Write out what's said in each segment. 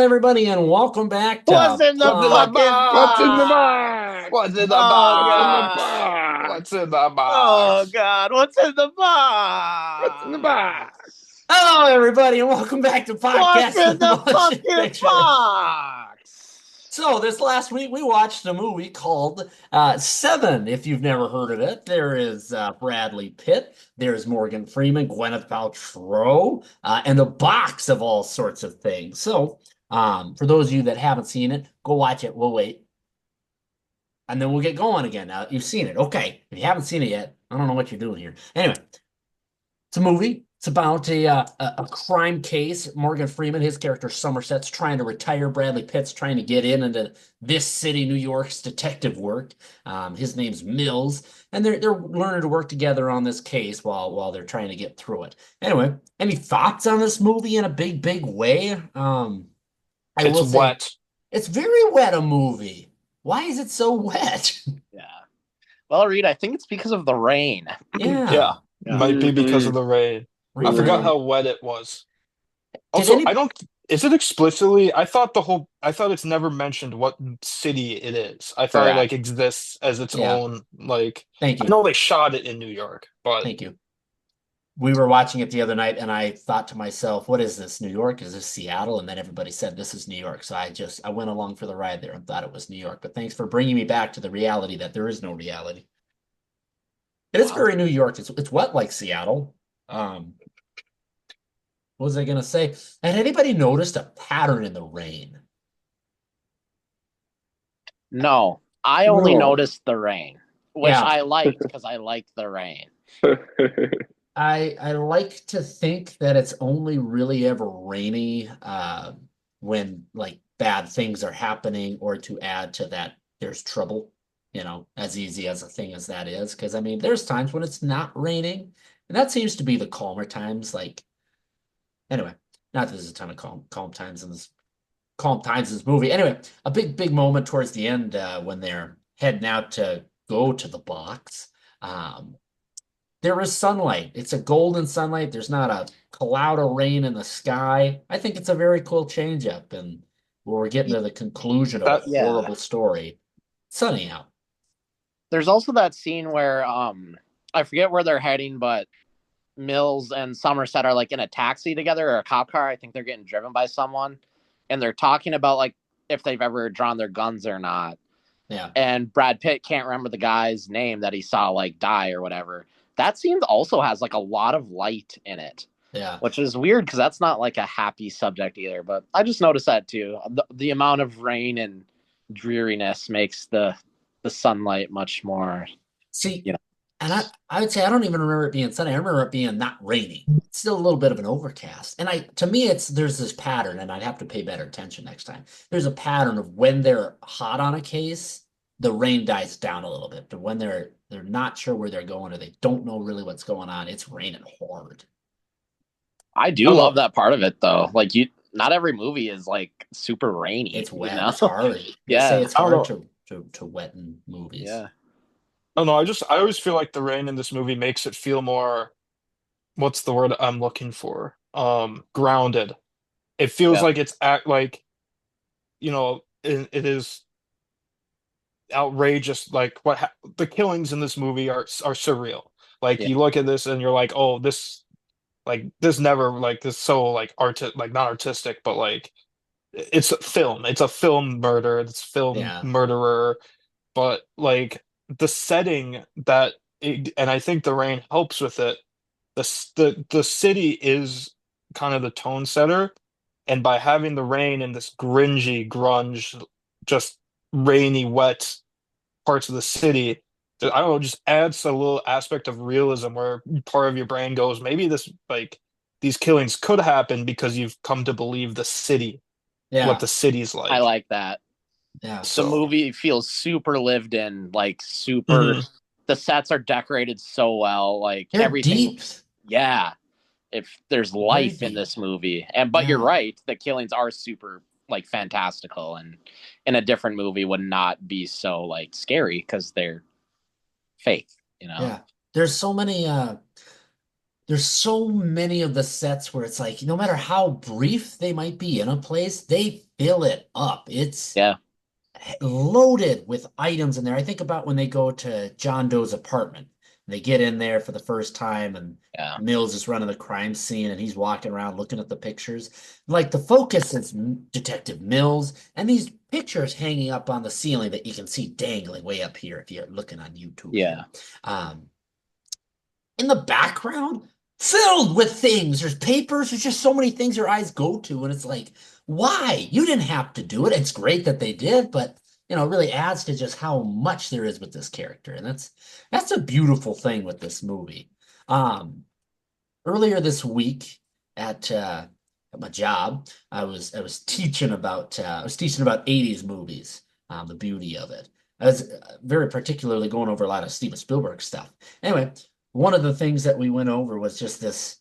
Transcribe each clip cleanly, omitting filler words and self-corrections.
everybody, and welcome back What's to in the What's in the fucking box? What's in the box? box? What's in the Oh What's in the box? god. box? What's in the Oh box? god. What's in the What's in the box? box? Hello, everybody, and welcome back to What's Podcast in of the Motion fucking Picture. box? So, this last week we watched a movie called Seven. If you've never heard of it, there is Bradley Pitt, there's Morgan Freeman, Gwyneth Paltrow, and a box of all sorts of things. So, for those of you that haven't seen it, go watch it. We'll wait. And then we'll get going again. Now, you've seen it. Okay. If you haven't seen it yet, I don't know what you're doing here. Anyway, it's a movie. It's about a crime case. Morgan Freeman, his character Somerset's trying to retire. Bradley Pitt's trying to get into this city, New York's detective work. His name's Mills, and they're learning to work together on this case while they're trying to get through it. Anyway, any thoughts on this movie in a big way? I It's will say wet. it's very wet a movie. Why is it so wet? Yeah. Well, Reed, I think it's because of the rain. Yeah, Yeah. Yeah. might be because of Mm-hmm. the rain. I forgot Mm-hmm. Rain. how wet it was. Did Also, any I don't. Is it explicitly? I thought it's never mentioned what city it is. I thought it like Correct. exists as its Yeah, own. Like thank I you. know they shot it in New York, but Thank you. We were watching it the other night and I thought to myself, what is this? New York? Is this Seattle? And then everybody said this is New York. So I went along for the ride there and thought it was New York. But thanks for bringing me back to the reality that there is no reality. It is Wow. very New York. It's wet like Seattle. Um, what was I gonna say? Had anybody noticed a pattern in the rain? No, I only No. noticed the rain, which Yeah, I liked because I liked the rain. I like to think that it's only really ever rainy when like bad things are happening or to add to that there's trouble, as easy as a thing as that is. Because I mean, there's times when it's not raining, and that seems to be the calmer times. Like anyway, not that there's a ton of calm times in this movie. Anyway, a big moment towards the end when they're heading out to go to the box. Um, there is sunlight. It's a golden sunlight. There's not a cloud of rain in the sky. I think it's a very cool change up, and where we're getting to the conclusion of a that Yeah. horrible story. Sunny out. There's also that scene where I forget where they're heading, but Mills and Somerset are like in a taxi together or a cop car. I think they're getting driven by someone, and they're talking about like if they've ever drawn their guns or not. Yeah. And Brad Pitt can't remember the guy's name that he saw like die or whatever. That scene also has like a lot of light in it, Yeah. which is weird because that's not like a happy subject either. But I just noticed that too. The amount of rain and dreariness makes the sunlight much more, See, you know. and I would say I don't even remember it being sunny. I remember it being not raining. It's still a little bit of an overcast. And to me there's this pattern, and I'd have to pay better attention next time. There's a pattern of when they're hot on a case, the rain dies down a little bit. But when they're not sure where they're going or they don't know really what's going on, it's raining hard. I I do don't love know. that part of it though. Like not every movie is like super rainy, It's you wet. know? It's hard. They say Yeah. it's I don't hard know. to wet in movies. Yeah. I don't know. I always feel like the rain in this movie makes it feel more. What's the word I'm looking for? Grounded. It feels Yeah. like it's act like it is outrageous. Like the killings in this movie are surreal. Like Yeah. you look at this and you're like, oh, this never like this so like not artistic, but like it's a film. It's a film murder. It's film Yeah. murderer. But like the setting and I think the rain helps with it. The city is kind of the tone setter, and by having the rain in this grunge, just rainy, wet parts of the city, I don't know, just adds a little aspect of realism where part of your brain goes, maybe these killings could happen because you've come to believe what Yeah. the city's I like. like that. Yeah. The So, movie feels super lived in, like super. mhm. The sets are decorated so well, like They're everything. deep. Yeah, if there's Very life in deep. this movie, but you're Yeah. right, the killings are super like fantastical, and in a different movie would not be so like scary because they're fake. Yeah. There's so many there's so many of the sets where it's like no matter how brief they might be in a place, they fill it up. It's Yeah, loaded with items in there. I think about when they go to John Doe's apartment. They get in there for the first time, and yeah, Mills is running the crime scene, and he's walking around looking at the pictures. Like the focus is Detective Mills, and these pictures hanging up on the ceiling that you can see dangling way up here if you're looking on YouTube here. yeah, Um, in the background filled with things. There's papers. There's just so many things your eyes go to. And it's like, why? You didn't have to do it. It's great that they did, but it really adds to just how much there is with this character. And that's a beautiful thing with this movie. Um, Earlier this week at my job, I was teaching about 80s movies, the beauty of it. I was very particularly going over a lot of Steven Spielberg stuff. Anyway, one of the things that we went over was just this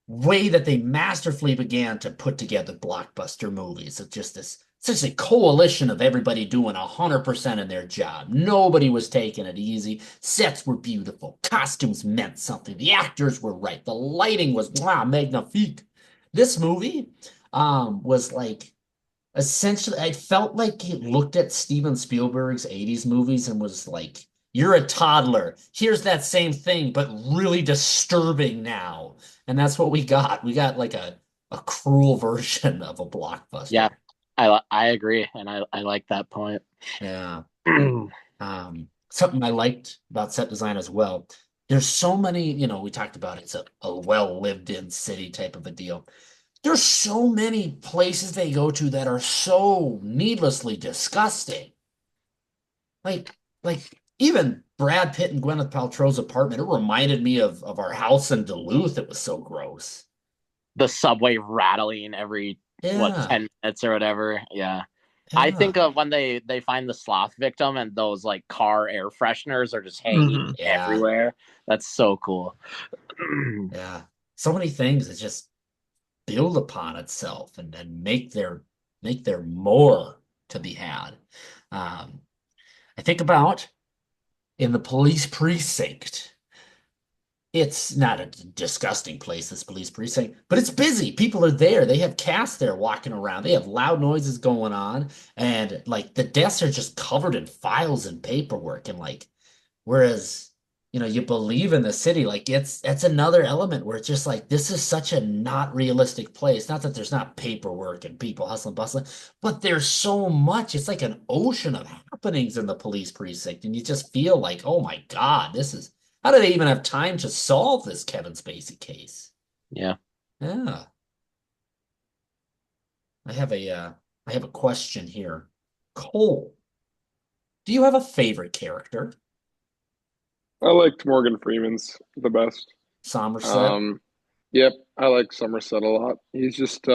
way that they masterfully began to put together blockbuster movies. It's just this such a coalition of everybody doing 100% in their job. Nobody was taking it easy. Sets were beautiful. Costumes meant something. The actors were right. The lighting was magnifique. This movie was like essentially, I felt like he looked at Steven Spielberg's 80s movies and was like, you're a toddler. Here's that same thing, but really disturbing now. And that's what we got. We got like a cruel version of a yeah. blockbuster. I agree, and I like that point. Yeah. Something I liked about set design as well. There's so many, we talked about it's a well lived in city type of a deal. There's so many places they go to that are so needlessly disgusting. Like, like even Brad Pitt and Gwyneth Paltrow's apartment, it reminded me of our house in Duluth. It was so gross. The subway rattling every what Yeah, 10 minutes or whatever. Yeah. I yeah, think of when they find the sloth victim and those like car air fresheners are just hanging Hmm. yeah, everywhere. That's so cool. yeah. So many things that just build upon itself and make there more to be had. Um, I think about in the police precinct. It's not a disgusting place, this police precinct, but it's busy. People are there. They have cast there walking around. They have loud noises going on, and like the desks are just covered in files and paperwork. And like, whereas, you believe in the city, like it's another element where it's just like this is such a not realistic place. Not that there's not paperwork and people hustling, bustling, but there's so much. It's like an ocean of happenings in the police precinct, and you just feel like, oh my God, this is how do they even have time to solve this Kevin Spacey case? Yeah. Yeah. I have a question here. Cole, do you have a favorite character? I liked Morgan Freeman's the best. Somerset? Um, yep, I like Somerset a lot. He's just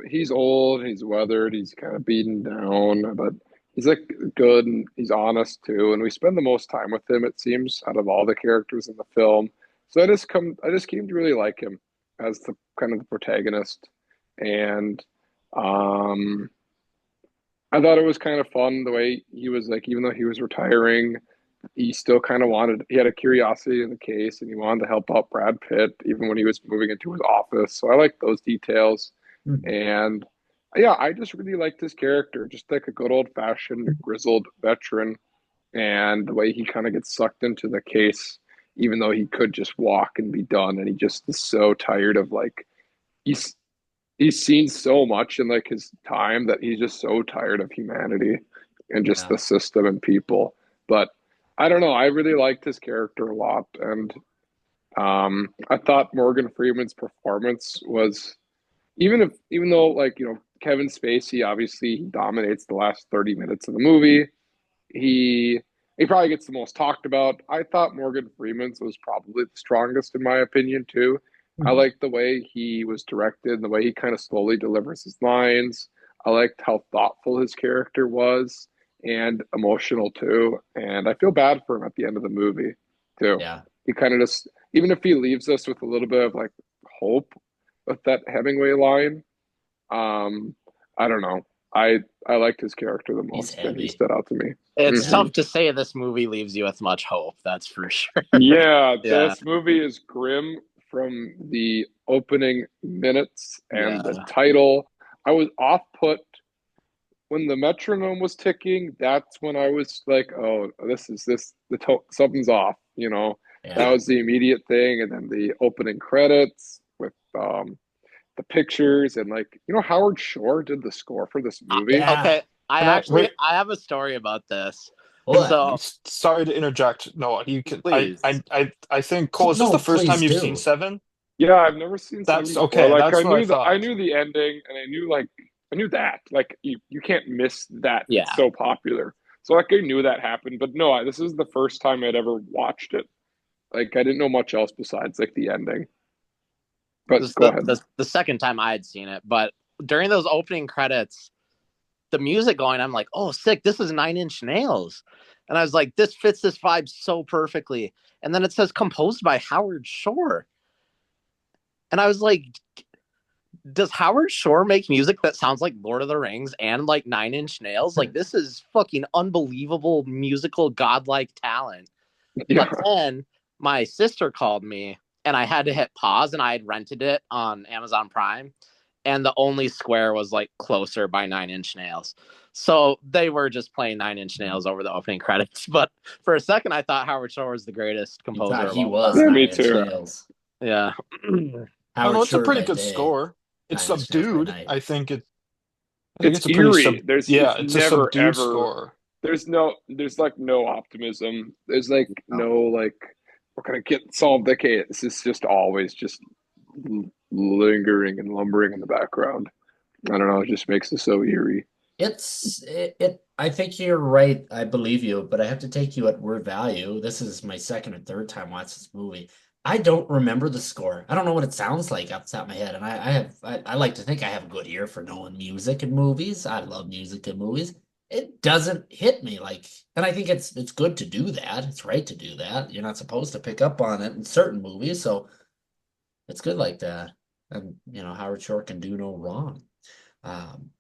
he's old, he's weathered, he's kind of beaten down, but he's like good and he's honest too. And we spend the most time with him, it seems, out of all the characters in the film. So I just came to really like him as the kind of the protagonist. And um I thought it was kind of fun the way he was like, even though he was retiring, he still kind of he had a curiosity in the case and he wanted to help out Brad Pitt even when he was moving into his office. So I like those details. Mhm. And yeah, I just really liked his character, just like a good old fashioned grizzled veteran, and the way he kind of gets sucked into the case, even though he could just walk and be done. And he just is so tired of like, he's, he's seen so much in like his time that he's just so tired of humanity and just Yeah. the system and people. But I don't know. I really liked his character a lot. And I thought Morgan Freeman's performance was even though like Kevin Spacey obviously he dominates the last 30 minutes of the movie. He he probably gets the most talked about. I thought Morgan Freeman's was probably the strongest in my opinion too. I Mhm. liked the way he was directed and the way he kind of slowly delivers his lines. I liked how thoughtful his character was and emotional too. And I feel bad for him at the end of the movie too. Yeah. He kind of just even if he leaves us with a little bit of like hope with that Hemingway line, um, I don't know. I liked his character the He's most, and he heavy. stood out to me. It's Mhm. tough to say this movie leaves you with much hope, that's for sure. Yeah, Yeah, this movie is grim from the opening minutes and the yeah. title. I was off put when the metronome was ticking. That's when I was like, "Oh, something's off." That Yeah. was the immediate thing, and then the opening credits with the pictures and Howard Shore did the score for this movie. Yeah. Okay, I Can I actually wait? I have a story about this. What? So Sorry to interject, Noah. You can. please, I think Cole. Is this the No, first time please you've seen do. Seven? Yeah, I've never seen Seven That's before. okay. Like That's what I I thought. knew the ending, and I knew that. Like you can't miss that. It's yeah. so popular. So I knew that happened, but no, this is the first time I'd ever watched it. Like I didn't know much else besides like the ending. But This go the, ahead. the second time I had seen it, but during those opening credits, the music going, I'm like, oh, sick! This is Nine Inch Nails, and I was like, this fits this vibe so perfectly. And then it says composed by Howard Shore, and I was like, does Howard Shore make music that sounds like Lord of the Rings and like Nine Inch Nails? Like this is fucking unbelievable musical godlike talent. But Yeah. then my sister called me and I had to hit pause and I had rented it on Amazon Prime. And the only square was like Closer by Nine Inch Nails. So they were just playing Nine Inch Nails over the opening credits. But for a second, I thought Howard Shore was the greatest You composer thought of he all was Yeah, time. Nine me Inch too. Nails. Yeah. I don't know. Howard It's a Shore pretty by good day, score. It's Nine Inch Nails by subdued. night. I think It's it's a pretty eerie. yeah, It's it's a never subdued ever. score. There's like no optimism. There's like Oh, no like we're gonna get solved. Okay, this is just always just lingering and lumbering in the background. I don't know. It just makes it so eerie. I think you're right. I believe you, but I have to take you at word value. This is my second or third time watching this movie. I don't remember the score. I don't know what it sounds like off the top of my head. And I like to think I have a good ear for knowing music in movies. I love music in movies. It doesn't hit me like, and I think it's good to do that. It's right to do that. You're not supposed to pick up on it in certain movies, so it's good like that. And Howard Shore can do no wrong. Um,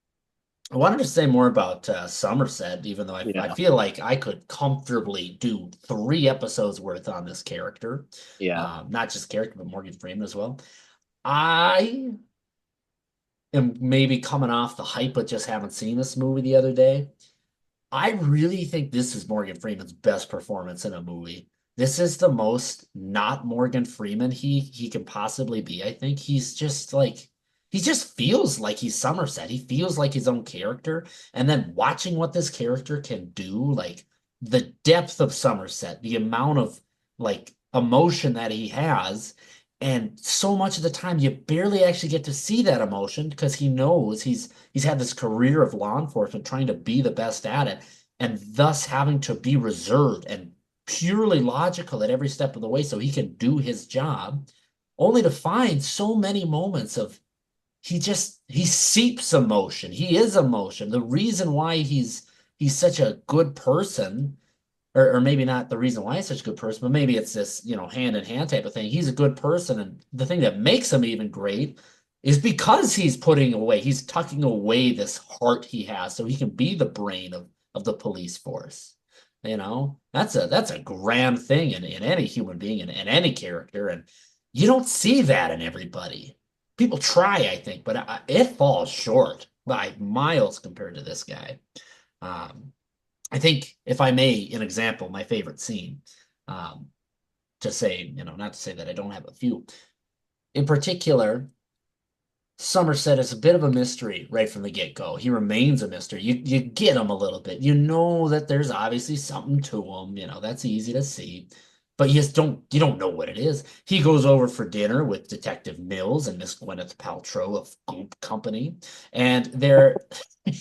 I wanted to say more about Somerset, even though I Yeah. feel like I could comfortably do 3 episodes worth on this character. Yeah. Not just character, but Morgan Freeman as well. I am maybe coming off the hype, but just haven't seen this movie the other day. I really think this is Morgan Freeman's best performance in a movie. This is the most not Morgan Freeman he can possibly be. I think he's just like he just feels like he's Somerset. He feels like his own character. And then watching what this character can do, like the depth of Somerset, the amount of like emotion that he has, and so much of the time you barely actually get to see that emotion because he knows he's had this career of law enforcement trying to be the best at it and thus having to be reserved and purely logical at every step of the way so he can do his job, only to find so many moments of he seeps emotion. He is emotion. The reason why he's such a good person, or maybe not the reason why he's such a good person, but maybe it's this, hand in hand type of thing. He's a good person, and the thing that makes him even great is because he's tucking away this heart he has so he can be the brain of the police force. That's a grand thing in any human being and any character, and you don't see that in everybody. People try, I think, but it falls short by miles compared to this guy. Um, I think, if I may, an example, my favorite scene, um, to say, not to say that I don't have a few. In particular, Somerset is a bit of a mystery right from the get-go. He remains a mystery. You get him a little bit. You know that there's obviously something to him, that's easy to see. But you don't know what it is. He goes over for dinner with Detective Mills and Miss Gwyneth Paltrow of Goop Company, and they're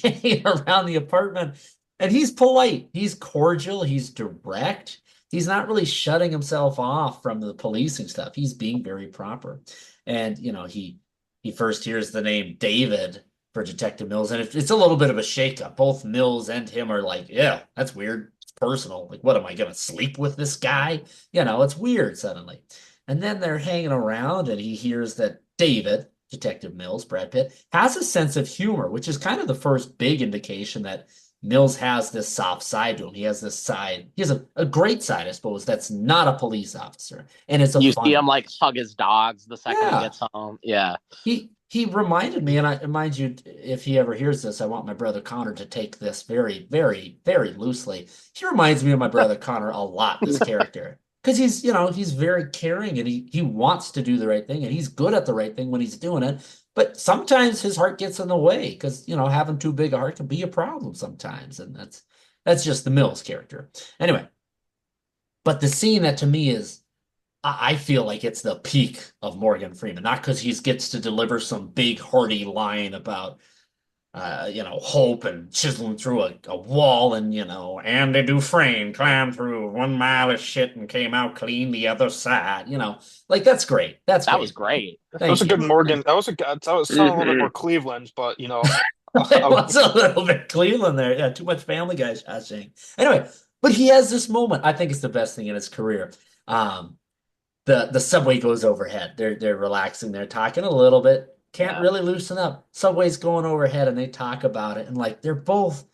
hanging around the apartment. And he's polite, he's cordial, he's direct. He's not really shutting himself off from the policing stuff. He's being very proper. And he first hears the name David for Detective Mills, and it's a little bit of a shakeup. Both Mills and him are like, yeah, that's weird. It's personal. Like, what am I gonna sleep with this guy? It's weird suddenly. And then they're hanging around, and he hears that David, Detective Mills, Brad Pitt, has a sense of humor, which is kind of the first big indication that Mills has this soft side to him. He has this side. He has a great side, I suppose, that's not a police officer. And it's a You see him fun. like hug his dogs the second he Yeah. gets home. Yeah. He reminded me, and I mind you, if he ever hears this, I want my brother Connor to take this very, very, very loosely. He reminds me of my brother Connor a lot, this character. Because he's very caring and he wants to do the right thing and he's good at the right thing when he's doing it. But sometimes his heart gets in the way because, having too big a heart can be a problem sometimes. And that's just the Mills character. Anyway, but the scene that to me is I feel like it's the peak of Morgan Freeman, not because he gets to deliver some big hearty line about hope and chiseling through a wall and Andy Dufresne climbed through 1 mile of shit and came out clean the other side. Like that's great. That's That was great. great. That was Thank a good you. Morgan. That was sounding a little bit more Mhm. Cleveland, but It was a little bit Cleveland there. Yeah, too much Family Guy shashing. Anyway, but he has this moment. I think it's the best thing in his career. Um, the subway goes overhead. They're relaxing. They're talking a little bit. Can't Yeah. really loosen up. Subway's going overhead, and they talk about it. And like they're both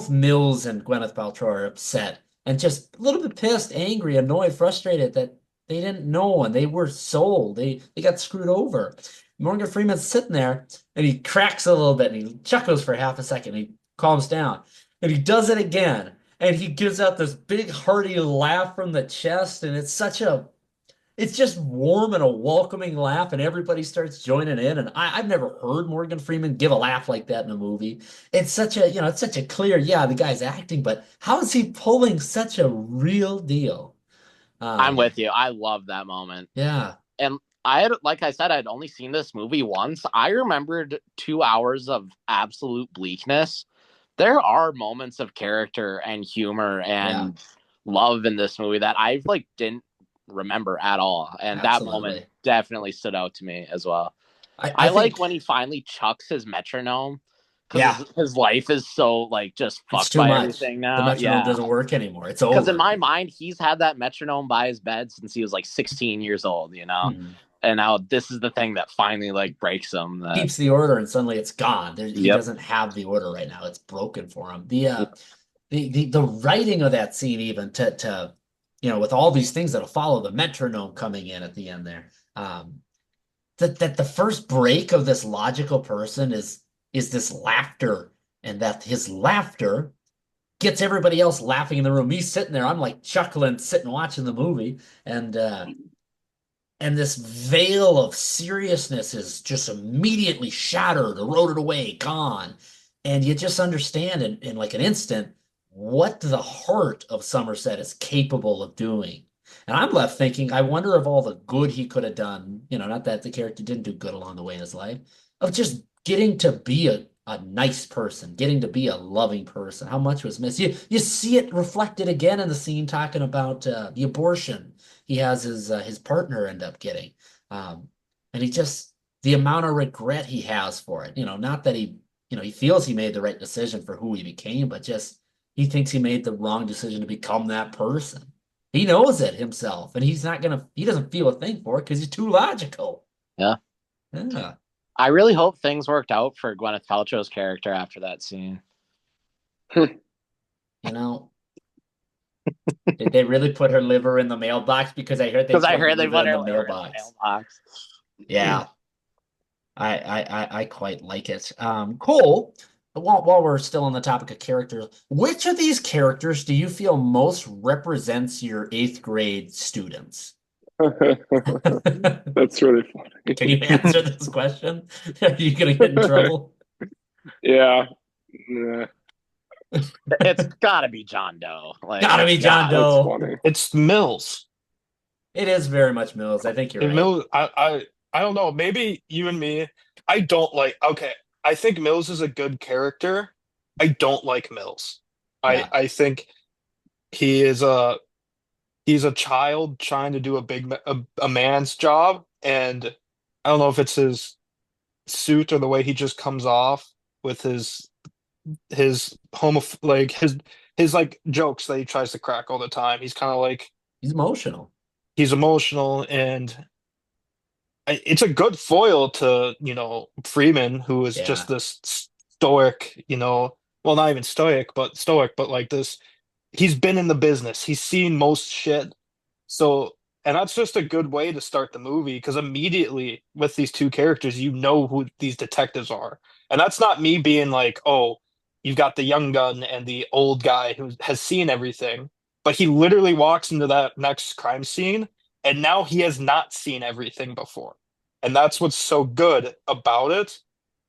Mills and Gwyneth Paltrow are upset and just a little bit pissed, angry, annoyed, frustrated that they didn't know and they were sold. They got screwed over. Morgan Freeman's sitting there and he cracks a little bit and he chuckles for half a second. He calms down and he does it again. And he gives out this big hearty laugh from the chest, and it's just warm and a welcoming laugh, and everybody starts joining in. And I've never heard Morgan Freeman give a laugh like that in a movie. It's such a clear, yeah, the guy's acting, but how is he pulling such a real deal? I'm Um, with you. I love that moment. yeah, And like I said, I'd only seen this movie once. I remembered 2 hours of absolute bleakness. There are moments of character and humor yeah, and love in this movie that I like didn't remember at all. And that moment absolutely. definitely stood out to me as well. I I like think, when he finally chucks his metronome because yeah, his life is so like just it's fucked too by much. everything The now. metronome Yeah. doesn't work anymore. It's Because in over. my mind, he's had that metronome by his bed since he was like 16 years old. Mhm. And now this is the thing that finally like breaks him. That Keeps the order, and suddenly it's gone. He Yep. doesn't have the order right now. It's broken for him. The writing of that scene even to with all these things that'll follow the metronome coming in at the end there that the first break of this logical person is this laughter and that his laughter gets everybody else laughing in the room. Me sitting there, I'm like chuckling, sitting watching the movie, and this veil of seriousness is just immediately shattered, eroded away, gone. And you just understand in like an instant what the heart of Somerset is capable of doing. And I'm left thinking, I wonder if all the good he could have done, not that the character didn't do good along the way in his life, of just getting to be a nice person, getting to be a loving person, how much was missed. You see it reflected again in the scene talking about the abortion he has his partner end up getting. Um, and the amount of regret he has for it, not that he feels he made the right decision for who he became, but just he thinks he made the wrong decision to become that person. He knows it himself, and he doesn't feel a thing for it because he's too logical. Yeah. Yeah. I really hope things worked out for Gwyneth Paltrow's character after that scene. You know, did they really put her liver in the mailbox? Because I heard they Because I put her heard they liver put in her the liver in the mailbox. mailbox. Yeah. I quite like it. Cool. While we're still on the topic of characters, which of these characters do you feel most represents your eighth grade students? That's really funny. Can you answer this question? Are you gonna get in trouble? Yeah. Yeah. It's gotta be John Doe. Like Gotta it's be John got. That's Doe. funny. it's Mills. It is very much Mills. I think you're And right. Mills, I don't know. Maybe you and me. I don't like. Okay, I think Mills is a good character. I don't like Mills. Yeah. I think he is he's a child trying to do a man's job, and I don't know if it's his suit or the way he just comes off with his homo like his like jokes that he tries to crack all the time. He's kind of like He's emotional. he's emotional, and it's a good foil to Freeman, who is just Yeah. this stoic, well, not even stoic, but like this, he's been in the business. He's seen most shit. So, and that's just a good way to start the movie because immediately with these two characters, you know who these detectives are. And that's not me being like, oh, you've got the young gun and the old guy who has seen everything. But he literally walks into that next crime scene and now he has not seen everything before. And that's what's so good about it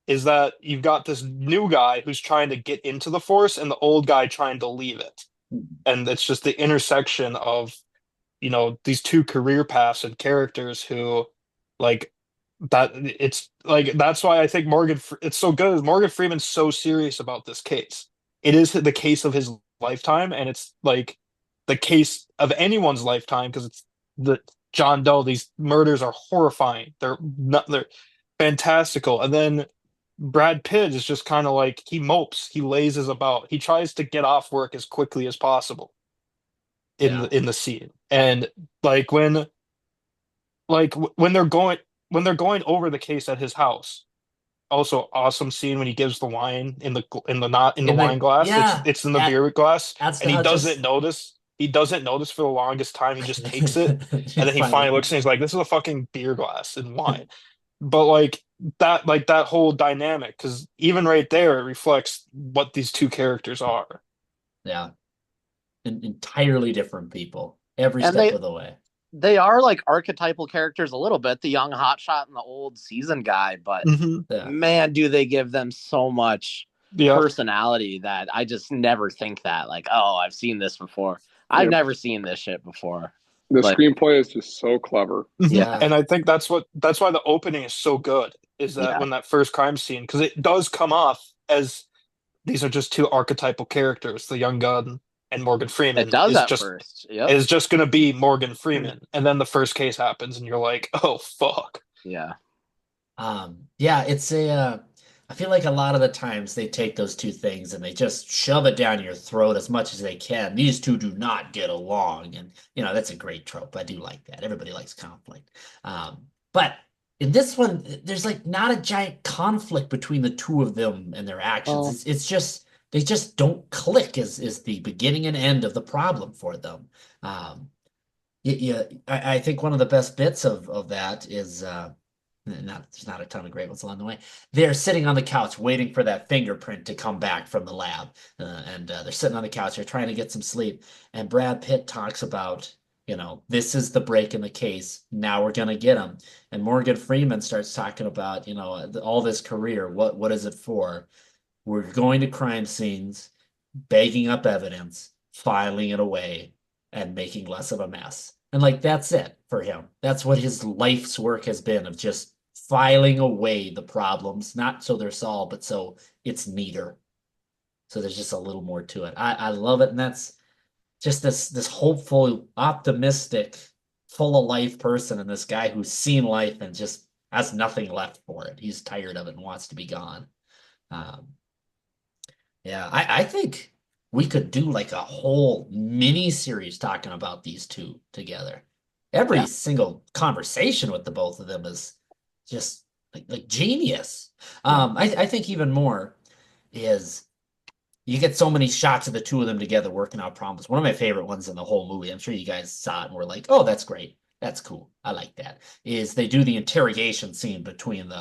is that you've got this new guy who's trying to get into the force and the old guy trying to leave it. And it's just the intersection of these two career paths and characters who like that it's like that's why I think it's so good is Morgan Freeman's so serious about this case. It is the case of his lifetime and it's like the case of anyone's lifetime because it's the John Doe. These murders are horrifying. They're fantastical. And then Brad Pitt is just kind of like he mopes, he lazes about, he tries to get off work as quickly as possible Yeah. in the scene. And like when they're going over the case at his house. Also awesome scene when he gives the wine in the not in the In wine the glass. yeah, It's in the at beer glass that's and how just he doesn't notice for the longest time. He just takes it and then he finally finally. looks and he's like, this is a fucking beer glass and wine. But like that whole dynamic, because even right there it reflects what these two characters are. Yeah, entirely different people every And step of the way. they are like archetypal characters a little bit, the young hotshot and the old seasoned guy, but Hmm. Yeah. man, do they give them so much Yeah. personality that I just never think that like, oh, I've seen this before. I've Yep. never seen this shit before. The Like, screenplay is just so clever. Mhm. yeah, Yeah. And I think that's why the opening is so good, is that yeah, when that first crime scene, because it does come off as these are just two archetypal characters, the young gun and Morgan it Freeman does at first. Yep. is just going to be Morgan Freeman, and then the first case happens, and you're like, oh fuck. Yeah. Yeah, it's I feel like a lot of the times they take those two things and they just shove it down your throat as much as they can. These two do not get along. And, that's a great trope. I do like that. Everybody likes conflict. But in this one, there's like not a giant conflict between the two of them and their actions. Oh, It's just, they just don't click is the beginning and end of the problem for them. Yeah, I think one of the best bits of that is, there's not a ton of great ones along the way. They're sitting on the couch waiting for that fingerprint to come back from the lab. And they're sitting on the couch. They're trying to get some sleep. And Brad Pitt talks about, this is the break in the case. Now we're going to get him. And Morgan Freeman starts talking about, all this career. What is it for? We're going to crime scenes, bagging up evidence, filing it away, and making less of a mess. And like that's it for him. That's what his life's work has been of just filing away the problems, not so they're solved, but so it's neater. So there's just a little more to it. I love it, and that's just this hopeful, optimistic, full of life person, and this guy who's seen life and just has nothing left for it. He's tired of it and wants to be gone. Um, yeah, I think we could do like a whole mini series talking about these two together. Every yeah. single conversation with the both of them is just like genius. I think even more is you get so many shots of the two of them together working out problems. One of my favorite ones in the whole movie, I'm sure you guys saw it and were like, oh, that's great. That's cool. I like that. Is they do the interrogation scene between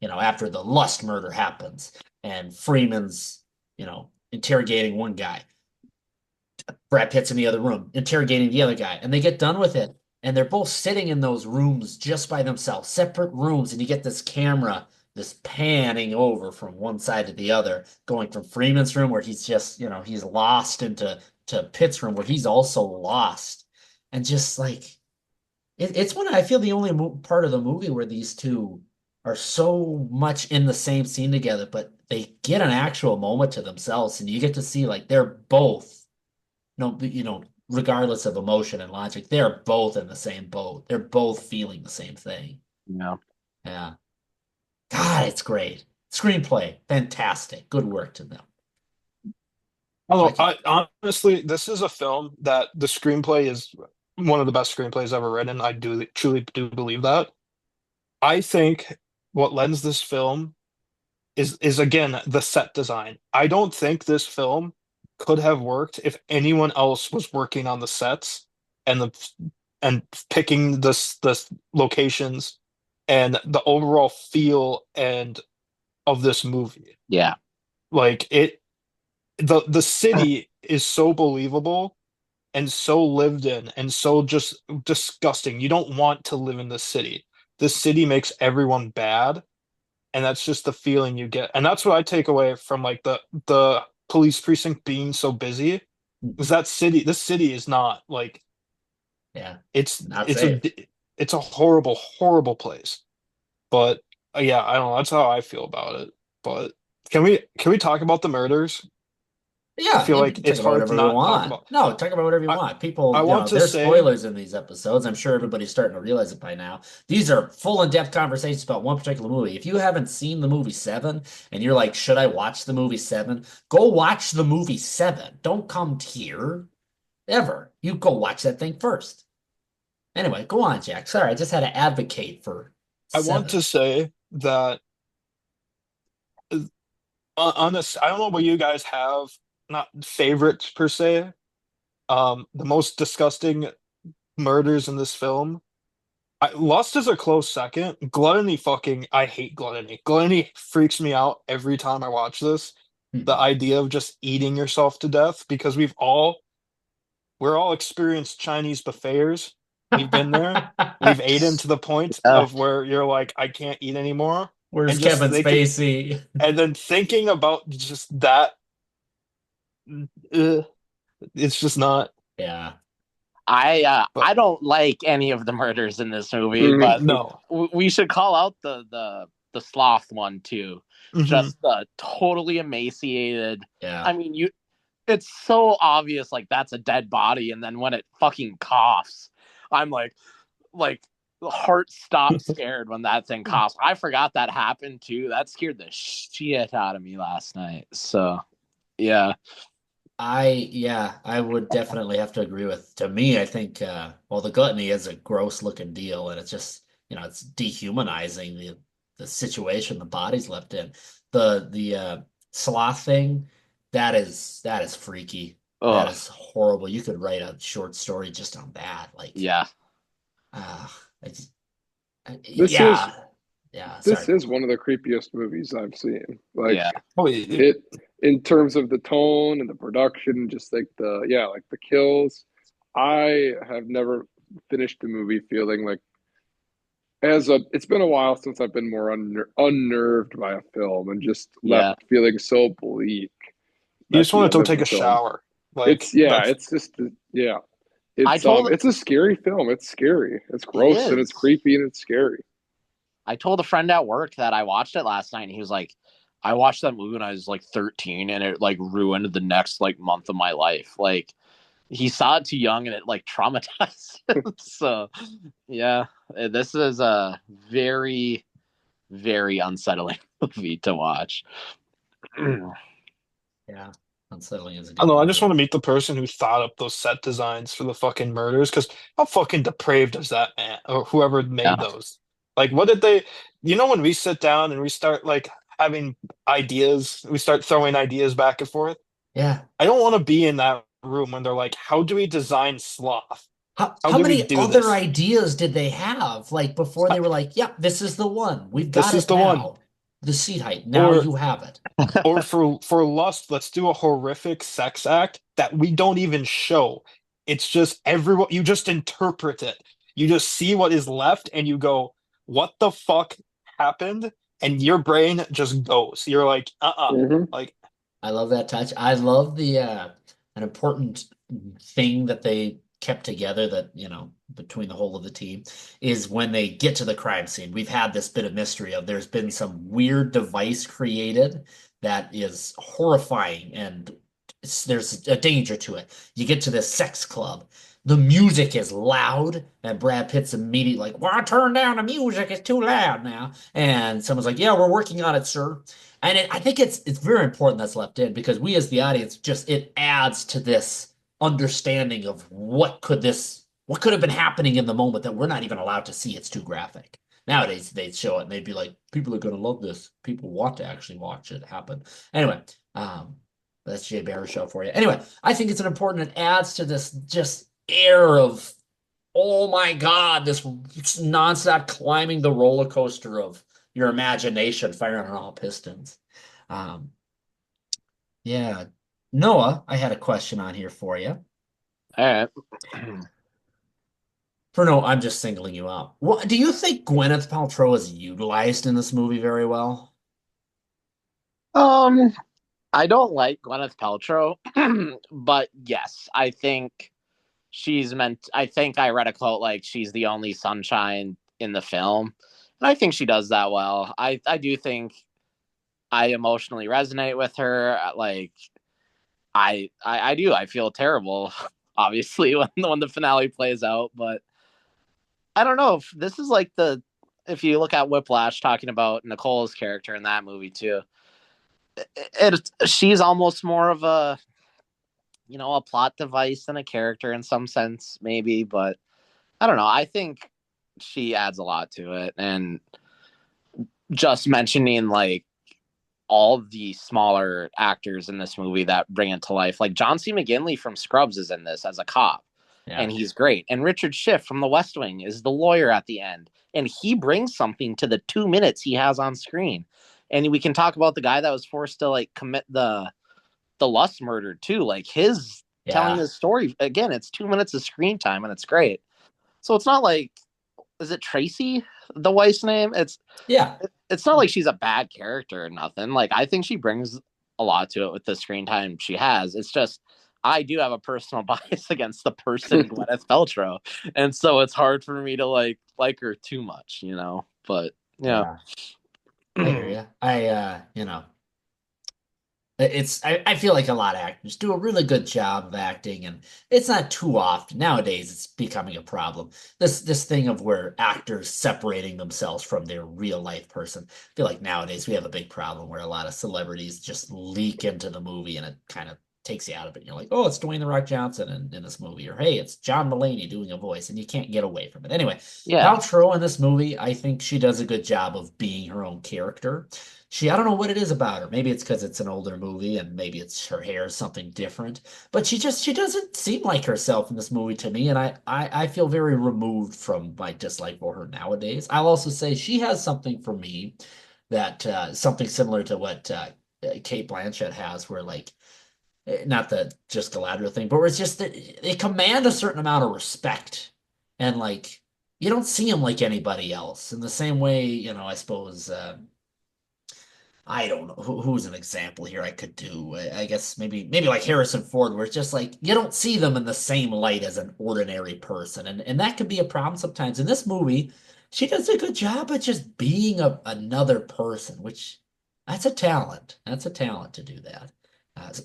after the Lust murder happens and Freeman's, interrogating one guy. Brad Pitt's in the other room interrogating the other guy, and they get done with it. And they're both sitting in those rooms just by themselves, separate rooms, and you get this camera, this panning over from one side to the other, going from Freeman's room where he's just, he's lost to Pitt's room where he's also lost. And just like it's one I feel the only part of the movie where these two are so much in the same scene together, but they get an actual moment to themselves, and you get to see like they're both, no, regardless of emotion and logic, they're both in the same boat. They're both feeling the same thing. Yeah. Yeah. God, it's great. Screenplay, fantastic. Good work to them. Although I honestly, this is a film that the screenplay is one of the best screenplays ever written. I truly do believe that. I think what lends this film is again the set design. I don't think this film could have worked if anyone else was working on the sets and and picking the locations and the overall feel and of this movie. Yeah. Like the city is so believable and so lived in and so just disgusting. You don't want to live in the city. The city makes everyone bad, and that's just the feeling you get. And that's what I take away from like the police precinct being so busy, is that city, this city is not like Yeah, it's not it's a safe. it's a horrible, horrible place. But yeah, I don't know. That's how I feel about it. But can we talk about the murders? I Yeah, feel we like can talk it's about hard to whatever we not talk want. about. No, talk about whatever you I want. People, I want to there's say spoilers in these episodes. I'm sure everybody's starting to realize it by now. These are full in-depth conversations about one particular movie. If you haven't seen the movie Seven and you're like, should I watch the movie Seven? Go watch the movie Seven. Don't come here ever. You go watch that thing first. Anyway, go on, Jack. Sorry, I just had to advocate for I want Seven. to say that on this, I don't know what you guys have, not favorites per se. The most disgusting murders in this film. Lust is a close second. Gluttony, fucking, I hate gluttony. Gluttony freaks me out every time I watch this. The idea of just eating yourself to death, because we're all experienced Chinese buffeters. We've been there. We've eaten to the point Yeah. of where you're like, I can't eat anymore. Where's And just Kevin thinking, Spacey? and then thinking about just that, uh, it's just not. Yeah. But I don't like any of the murders in this movie, Mhm. but no. we should call out the sloth one too. Hmm. Just the totally emaciated. Yeah. I mean, you it's so obvious like that's a dead body, and then when it fucking coughs, I'm like the heart stops scared when that thing coughs. I forgot that happened too. That scared the shit out of me last night. So yeah. Yeah, I would definitely have to agree with. To me, I think well, the gluttony is a gross looking deal, and it's just it's dehumanizing the situation the body's left in. The sloth thing, that is freaky. That Ugh. is horrible. You could write a short story just on that. Like, Yeah. uh, I just, This is yeah, yeah. this Sorry. is one of the creepiest movies I've seen. Like Yeah. Oh, it in terms of the tone and the production, just like like the kills. I have never finished a movie feeling like it's been a while since I've been more unnerved by a film and just left Yeah. feeling so bleak you at just the want to end go of take the a film. shower. Like that's It's just yeah. I told It's a scary film. It's scary. It's it gross and it's is. creepy and it's scary. I told a friend at work that I watched it last night, and he was like, I watched that movie when I was like 13, and it like ruined the next like month of my life. Like he saw it too young, and it like traumatized him. So yeah, this is a very, very unsettling movie to watch. Yeah, unsettling is a I don't good know. I just word. want to meet the person who thought up those set designs for the fucking murders. Because how fucking depraved is that man or whoever Yeah. made those? Like, what did they? When we sit down and we start like having ideas, we start throwing ideas back and forth. Yeah. I don't want to be in that room when they're like, "How do we design sloth? How How do we many do other this? ideas did they have? Like before they were like, yep, this is the one. We've This got is it the one." now. The seat height. Now Or you have it. for lust, let's do a horrific sex act that we don't even show. It's just everyone, you just interpret it. You just see what is left and you go, what the fuck happened? And your brain just goes. You're like, Hmm. like I love that touch. I love the an important thing that they kept together that, between the whole of the team is when they get to the crime scene. We've had this bit of mystery of there's been some weird device created that is horrifying and there's a danger to it. You get to this sex club. The music is loud, and Brad Pitt's immediately like, "Well, turn down the music. It's too loud now." And someone's like, "Yeah, we're working on it, sir." And I think it's very important that's left in because we as the audience just it adds to this understanding of what could have been happening in the moment that we're not even allowed to see. It's too graphic. Nowadays, they'd show it and they'd be like, people are gonna love this. People want to actually watch it happen. Anyway, that's Jay Baruchel for you. Anyway, I think it's an important. It adds to this just air of, oh my God, this nonstop climbing the roller coaster of your imagination, firing on all pistons. Um, yeah. Noah, I had a question on here for you. All right. For no, I'm just singling you out. What do you think Gwyneth Paltrow is utilized in this movie very well? Um, I don't like Gwyneth Paltrow, but yes, I think she's meant. I think I read a quote like she's the only sunshine in the film, and I think she does that well. I do think I emotionally resonate with her. Like I do. I feel terrible, obviously, when the finale plays out. But I don't know if this is like the if you look at Whiplash talking about Nicole's character in that movie too. She's almost more of a a plot device than a character in some sense, maybe. But I don't know. I think she adds a lot to it, and just mentioning like all the smaller actors in this movie that bring it to life. Like John C. McGinley from Scrubs is in this as a cop, Yeah. and he's great. And Richard Schiff from The West Wing is the lawyer at the end, and he brings something to the 2 minutes he has on screen. And we can talk about the guy that was forced to like commit the Lust murder too. Like his telling Yeah. his story again. It's 2 minutes of screen time, and it's great. So it's not like is it Tracy, the wife's name? Yeah. It's not like she's a bad character or nothing. Like I think she brings a lot to it with the screen time she has. It's just I do have a personal bias against the person Gwyneth Paltrow, and so it's hard for me to like her too much, you know. But yeah, Yeah. I hear you. I feel like a lot of actors do a really good job of acting, and it's not too often. Nowadays, it's becoming a problem. This thing of where actors separating themselves from their real life person. I feel like nowadays we have a big problem where a lot of celebrities just leak into the movie and it kind of takes you out of it. And you're like, oh, it's Dwayne The Rock Johnson in this movie, or hey, it's John Mulaney doing a voice, and you can't get away from it. Anyway, yeah, Paltrow in this movie, I think she does a good job of being her own character. I don't know what it is about her. Maybe it's because it's an older movie and maybe it's her hair is something different. But she doesn't seem like herself in this movie to me, and I feel very removed from my dislike for her nowadays. I'll also say she has something for me that something similar to what Kate Blanchett has, where like not the just Galadriel thing, but where it's just that they command a certain amount of respect, and like you don't see them like anybody else. In the same way, I suppose. I don't know who's an example here I could do. I guess maybe like Harrison Ford, where it's just like you don't see them in the same light as an ordinary person, and that could be a problem sometimes. In this movie, she does a good job at just being another person, which that's a talent. That's a talent to do that,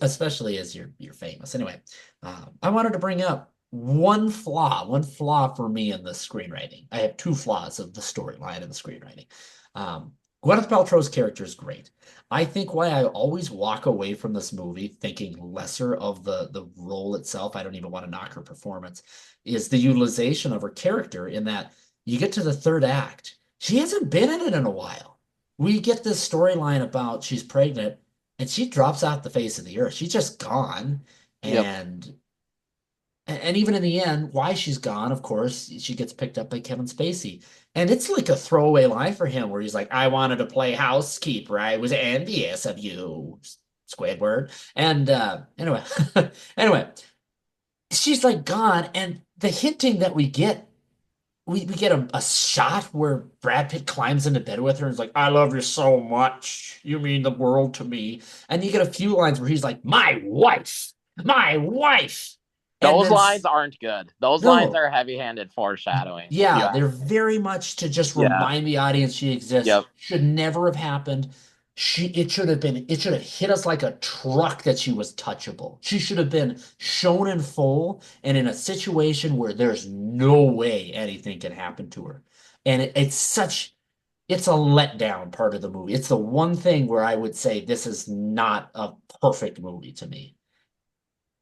especially as you're famous. Anyway, I wanted to bring up one flaw for me in the screenwriting. I have two flaws of the storyline and the screenwriting. Um, Gwyneth Paltrow's character is great. I think why I always walk away from this movie thinking lesser of the role itself, I don't even want to knock her performance, is the utilization of her character in that you get to the third act. She hasn't been in it in a while. We get this storyline about she's pregnant and she drops off the face of the earth. She's just gone. yep. And even in the end, why she's gone, of course, she gets picked up by Kevin Spacey. And it's like a throwaway line for him where he's like, I wanted to play housekeeper. I was envious of you, Squidward. And anyway, anyway, she's like gone. And the hinting that we get, we get a shot where Brad Pitt climbs into bed with her and is like, I love you so much. You mean the world to me. And you get a few lines where he's like, my wife, my wife. And Those then lines aren't good. Those lines no, are heavy-handed foreshadowing. If you yeah, they're ask me. very much to just Yeah. remind the audience she exists. Yep. Should never have happened. It should have hit us like a truck that she was touchable. She should have been shown in full and in a situation where there's no way anything can happen to her. And it's a letdown part of the movie. It's the one thing where I would say this is not a perfect movie to me.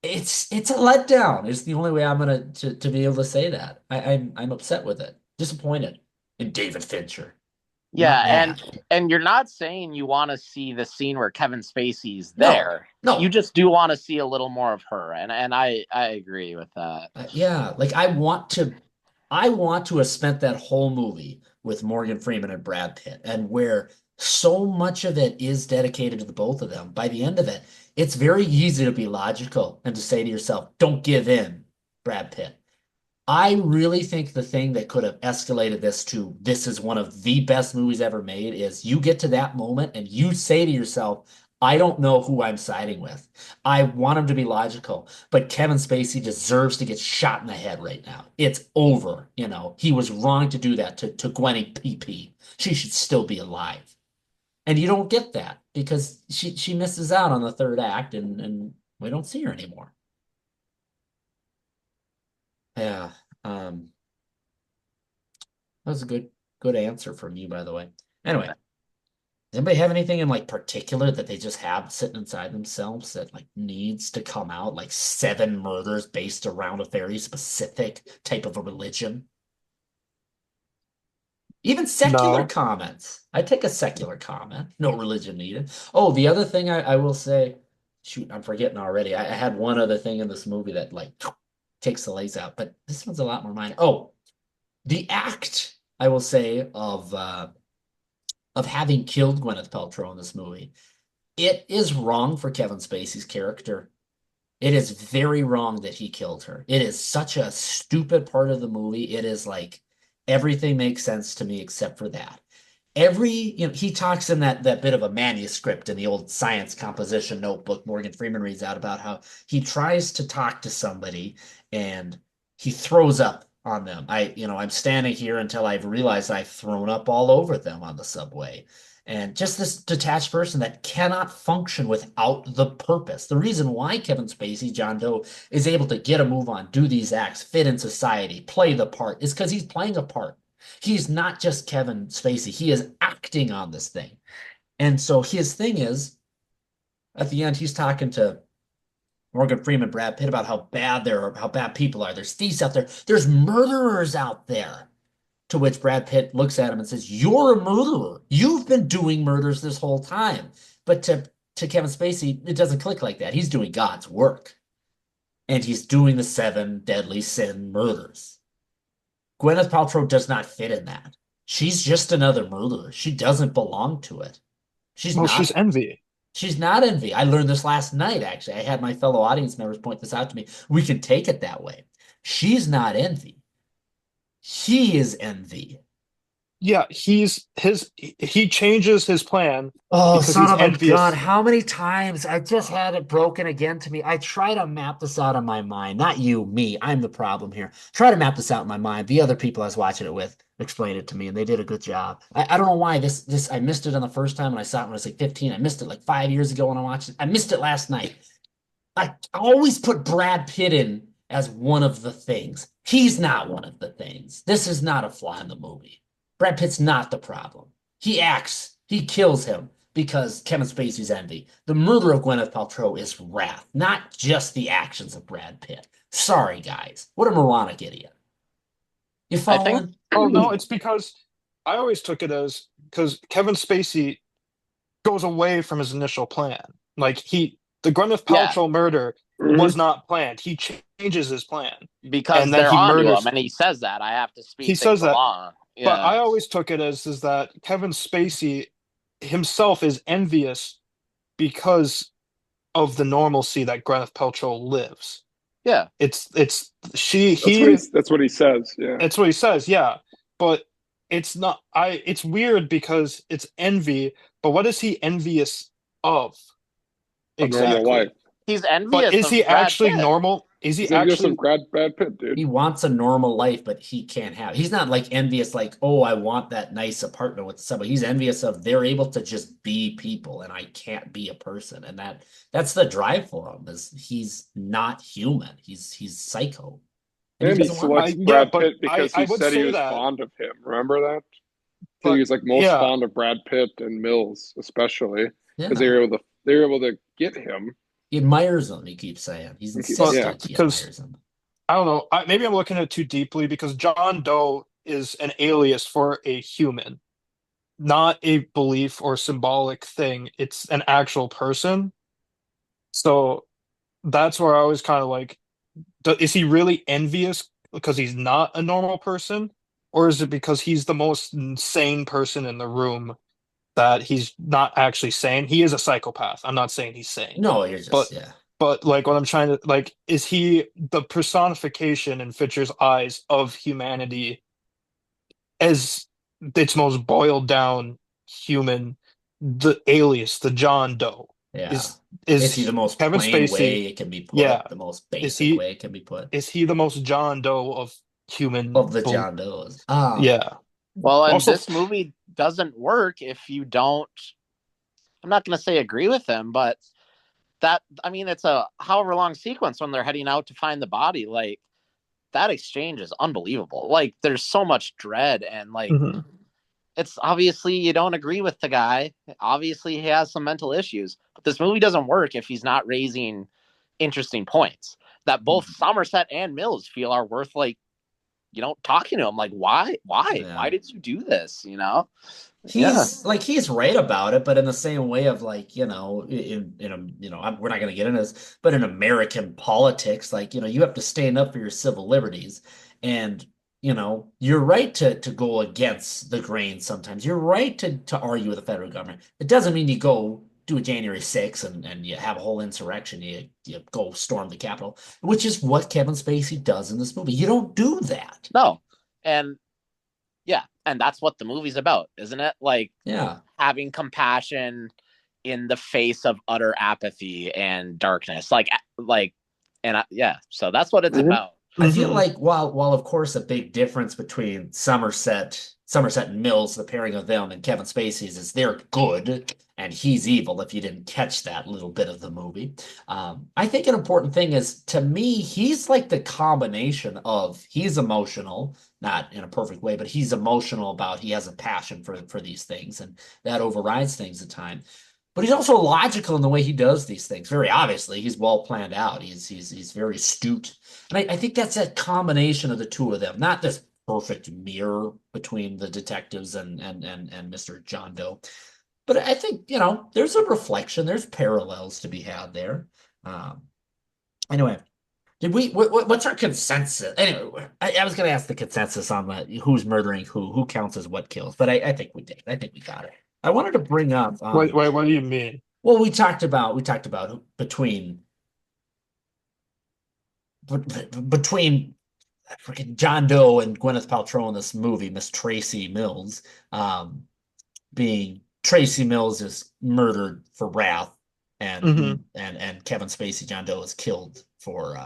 It's a letdown. It's the only way I'm gonna to be able to say that. I'm upset with it. Disappointed. And David Fincher. Yeah, Not that. and you're not saying you want to see the scene where Kevin Spacey's No, there. You no. just do want to see a little more of her, and I agree with that. Yeah, like I want to have spent that whole movie with Morgan Freeman and Brad Pitt, and where so much of it is dedicated to the both of them. By the end of it, it's very easy to be logical and to say to yourself, "Don't give in, Brad Pitt." I really think the thing that could have escalated this to this is one of the best movies ever made is you get to that moment and you say to yourself, I don't know who I'm siding with. I want him to be logical, but Kevin Spacey deserves to get shot in the head right now. It's over. He was wrong to do that to Gwenny PP. She should still be alive. And you don't get that because she misses out on the third act and we don't see her anymore. Yeah. Um, That was a good answer from you, by the way. Anyway, does anybody have anything in like particular that they just have sitting inside themselves that like needs to come out, like 7 murders based around a very specific type of a religion? Even secular No. comments. I take a secular comment. No religion needed. Oh, the other thing I will say, shoot, I'm forgetting already. I had one other thing in this movie that like takes the legs out, but this one's a lot more minor. Oh, the act, I will say, of having killed Gwyneth Paltrow in this movie. It is wrong for Kevin Spacey's character. It is very wrong that he killed her. It is such a stupid part of the movie. It is like everything makes sense to me except for that. He talks in that bit of a manuscript in the old science composition notebook Morgan Freeman reads out about how he tries to talk to somebody and he throws up on them. I'm standing here until I've realized I've thrown up all over them on the subway. And just this detached person that cannot function without the purpose. The reason why Kevin Spacey, John Doe, is able to get a move on, do these acts, fit in society, play the part, is because he's playing a part. He's not just Kevin Spacey. He is acting on this thing. And so his thing is, at the end, he's talking to Morgan Freeman, Brad Pitt about how bad people are. There's thieves out there. There's murderers out there. To which Brad Pitt looks at him and says, "You're a murderer. You've been doing murders this whole time." But to Kevin Spacey, it doesn't click like that. He's doing God's work. And he's doing the 7 deadly sin murders. Gwyneth Paltrow does not fit in that. She's just another murderer. She doesn't belong to it. She's Well, she's not. envy. She's not envy. I learned this last night, actually. I had my fellow audience members point this out to me. We can take it that way. She's not envy. He is envy. Yeah, he changes his plan Oh, because son he's of a gun. envious. How many times? I just had it broken again to me. I try to map this out in my mind. Not you, me. I'm the problem here. Try to map this out in my mind. The other people I was watching it with explained it to me, and they did a good job. I don't know why this I missed it on the first time when I saw it when I was like 15. I missed it like 5 years ago when I watched it. I missed it last night. I always put Brad Pitt in as one of the things. He's not one of the things. This is not a flaw in the movie. Brad Pitt's not the problem. He kills him because Kevin Spacey's envy. The murder of Gwyneth Paltrow is wrath, not just the actions of Brad Pitt. Sorry, guys. What a moronic idiot. You I think following? Oh no, it's because I always took it as because Kevin Spacey goes away from his initial plan. Like the Gwyneth yeah, Paltrow murder Mhm. was not planned. He changes his plan, because and then they're he onto him, murders. and he says that I have to He speed things says that, along. but Yeah, I always took it as is that Kevin Spacey himself is envious because of the normalcy that Gwyneth Paltrow lives. yeah. It's she That's what he he says. Yeah, It's what he says, yeah. But it's not it's weird because it's envy, but what is he envious of a normal exactly? life. He's But envious is he of Brad actually Pitt normal? Is he He's envious of actually Brad Pitt, dude. He wants a normal life, but he can't have. He's not like envious, like, oh, I want that nice apartment with somebody. He's envious of they're able to just be people, and I can't be a person. And that's the drive for him, is he's not human. He's psycho. And he And he doesn't want to I be. selects yeah, Brad but Pitt because I he would said he say was that, fond of him. Remember that? Said he but was like most yeah, fond of Brad Pitt and Mills, especially because Yeah. they were able to get him. He admires him, he keeps saying. He's but Yeah, insistent he because admires him. I don't know, maybe I'm looking at it too deeply because John Doe is an alias for a human, not a belief or symbolic thing. It's an actual person. So that's where I was kind of like, is he really envious because he's not a normal person? Or is it because he's the most insane person in the room that he's not actually sane? He is a psychopath. I'm not saying he's sane. No, you're But just yeah. like what I'm trying to like, is he the personification in Fincher's eyes of humanity as its most boiled down human, the alias, the John Doe? Yeah. Is Is he is the most Kevin plain Spacey, way it can be yeah, put, the most is basic he way it can be put is he the most John Doe of of human the bel John Does? yeah. Well, and Also, this movie doesn't work if you don't. I'm not going to say agree with him, but that, I mean, it's a however long sequence when they're heading out to find the body. Like, that exchange is unbelievable. Like, there's so much dread, and like, mhm, it's obviously you don't agree with the guy. Obviously, he has some mental issues, but this movie doesn't work if he's not raising interesting points that both Somerset and Mills feel are worth, like, talking to him. Like, why Yeah. did you do this? Yeah. He's right about it, but in the same way of like, in a, we're not going to get into this, but in American politics, like, you have to stand up for your civil liberties. And, you're right to go against the grain sometimes. You're right to argue with the federal government. It doesn't mean you go do a January 6th and you have a whole insurrection. You go storm the Capitol, which is what Kevin Spacey does in this movie. You don't do that. No. And yeah, and that's what the movie's about, isn't it? Like, Yeah. having compassion in the face of utter apathy and darkness. Yeah, so that's what it's Mhm. about. I feel mhm, like while of course a big difference between Somerset and Mills, the pairing of them and Kevin Spacey's is they're good and he's evil if you didn't catch that little bit of the movie. I think an important thing is to me, he's like the combination of he's emotional, not in a perfect way, but he's emotional about he has a passion for these things and that overrides things at times. But he's also logical in the way he does these things. Very obviously, he's well planned out. He's very astute, and I think that's a combination of the two of them, not this perfect mirror between the detectives and Mr. John Doe. But I think there's a reflection, there's parallels to be had there. Um, anyway, did we? What's our consensus? Anyway, I was going to ask the consensus on who's murdering who counts as what kills, but I think we did. I think we got it. I wanted to bring up. wait, what do you mean? Well, we talked about between freaking John Doe and Gwyneth Paltrow in this movie, Miss Tracy Mills, um, being Tracy Mills is murdered for wrath, and Hmm. Kevin Spacey, John Doe, is killed for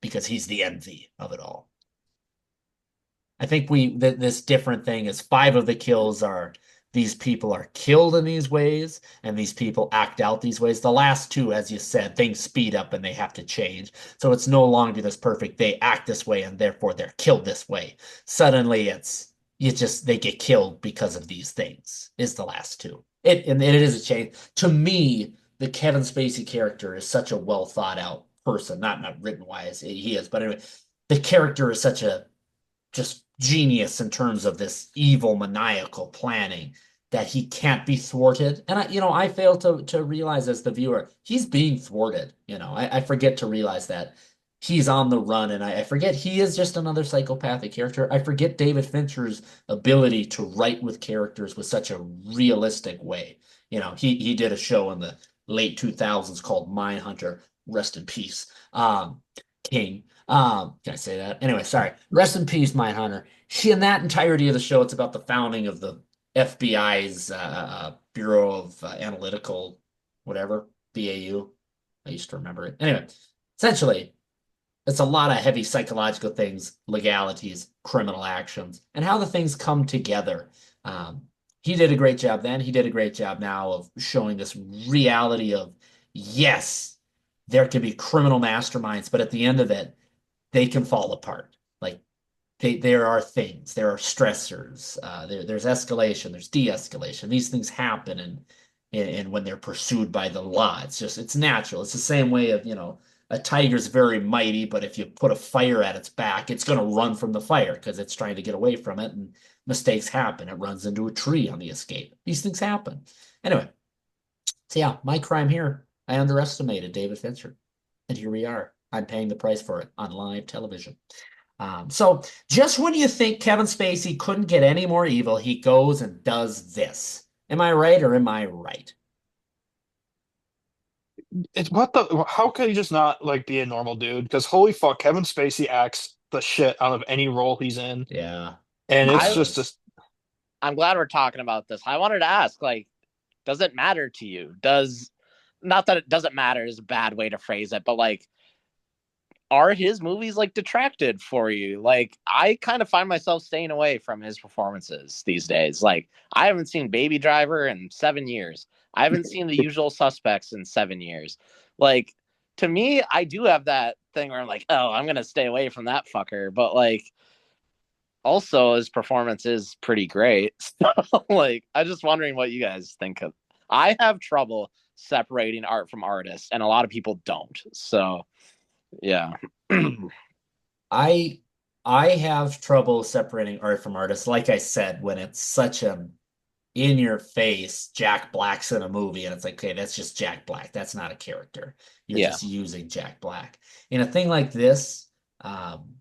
because he's the envy of it all. I think this different thing is five of the kills are these people are killed in these ways and these people act out these ways. The last two, as you said, things speed up and they have to change. So it's no longer this perfect, they act this way and therefore they're killed this way. Suddenly they get killed because of these things, is the last two. And it is a change. To me, the Kevin Spacey character is such a well thought out person, not written wise he is, but anyway, the character is such a just genius in terms of this evil maniacal planning that he can't be thwarted. And I fail to realize as the viewer, he's being thwarted. I forget to realize that he's on the run, and I forget he is just another psychopathic character. I forget David Fincher's ability to write with characters with such a realistic way. He did a show in the late 2000s called Mindhunter, rest in peace. King. Can I say that? Anyway, sorry. Rest in peace, Mindhunter. In that entirety of the show, it's about the founding of the FBI's Bureau of Analytical, whatever, BAU. I used to remember it. Anyway, essentially, it's a lot of heavy psychological things, legalities, criminal actions, and how the things come together. Um, he did a great job then. He did a great job now of showing this reality of, yes, there can be criminal masterminds, but at the end of it, they can fall apart. Like there are things, there are stressors, there's escalation, there's de-escalation. These things happen, and when they're pursued by the law, it's natural. It's the same way of a tiger's very mighty, but if you put a fire at its back, it's going to run from the fire because it's trying to get away from it, and mistakes happen. It runs into a tree on the escape. These things happen. Anyway, so yeah, my crime here. I underestimated David Fincher. And here we are. I'm paying the price for it on live television. So just when you think Kevin Spacey couldn't get any more evil, he goes and does this. Am I right or am I right? It's what the how could he just not like be a normal dude? Because holy fuck, Kevin Spacey acts the shit out of any role he's in. Yeah, And he it's I just does. this I'm glad we're talking about this. I wanted to ask, like, does it matter to you? Does not that it doesn't matter is a bad way to phrase it, but like, are his movies like detracted for you? Like, I kind of find myself staying away from his performances these days. Like, I haven't seen Baby Driver in 7 years. I haven't seen The Usual Suspects in 7 years. Like, to me, I do have that thing where I'm like, oh, I'm gonna stay away from that fucker. But like, also his performance is pretty great. So like, I'm just wondering what you guys think of. I have trouble separating art from artists, and a lot of people don't. So yeah. I I have trouble separating art from artist. Like I said, when it's such a in your face, Jack Black's in a movie, and it's like, okay, that's just Jack Black. That's not a character. You're Yeah. just using Jack Black. In a thing like this, um,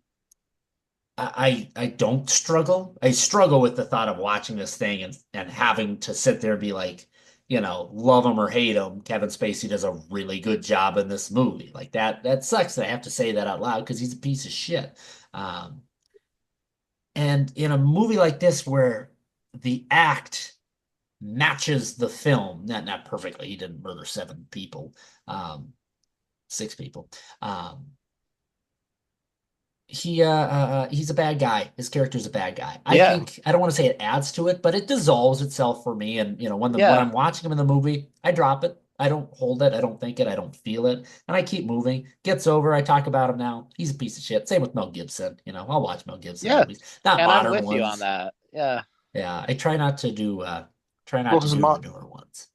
I don't struggle. I struggle with the thought of watching this thing and having to sit there and be like, love him or hate him. Kevin Spacey does a really good job in this movie. Like that sucks that I have to say that out loud because he's a piece of shit. Um, and in a movie like this where the act matches the film, not perfectly. He didn't murder seven people, six people. Um, he's a bad guy. His character's a bad guy. I Yeah. think I don't want to say it adds to it, but it dissolves itself for me. And when Yeah. I'm watching him in the movie, I drop it. I don't hold it. I don't think it. I don't feel it, and I keep moving. Gets over. I talk about him now. He's a piece of shit. Same with Mel Gibson. I'll watch Mel Gibson Yeah. movies, not And I'm modern with you on ones. that. Yeah. Yeah, I try not to do well his the mo newer ones.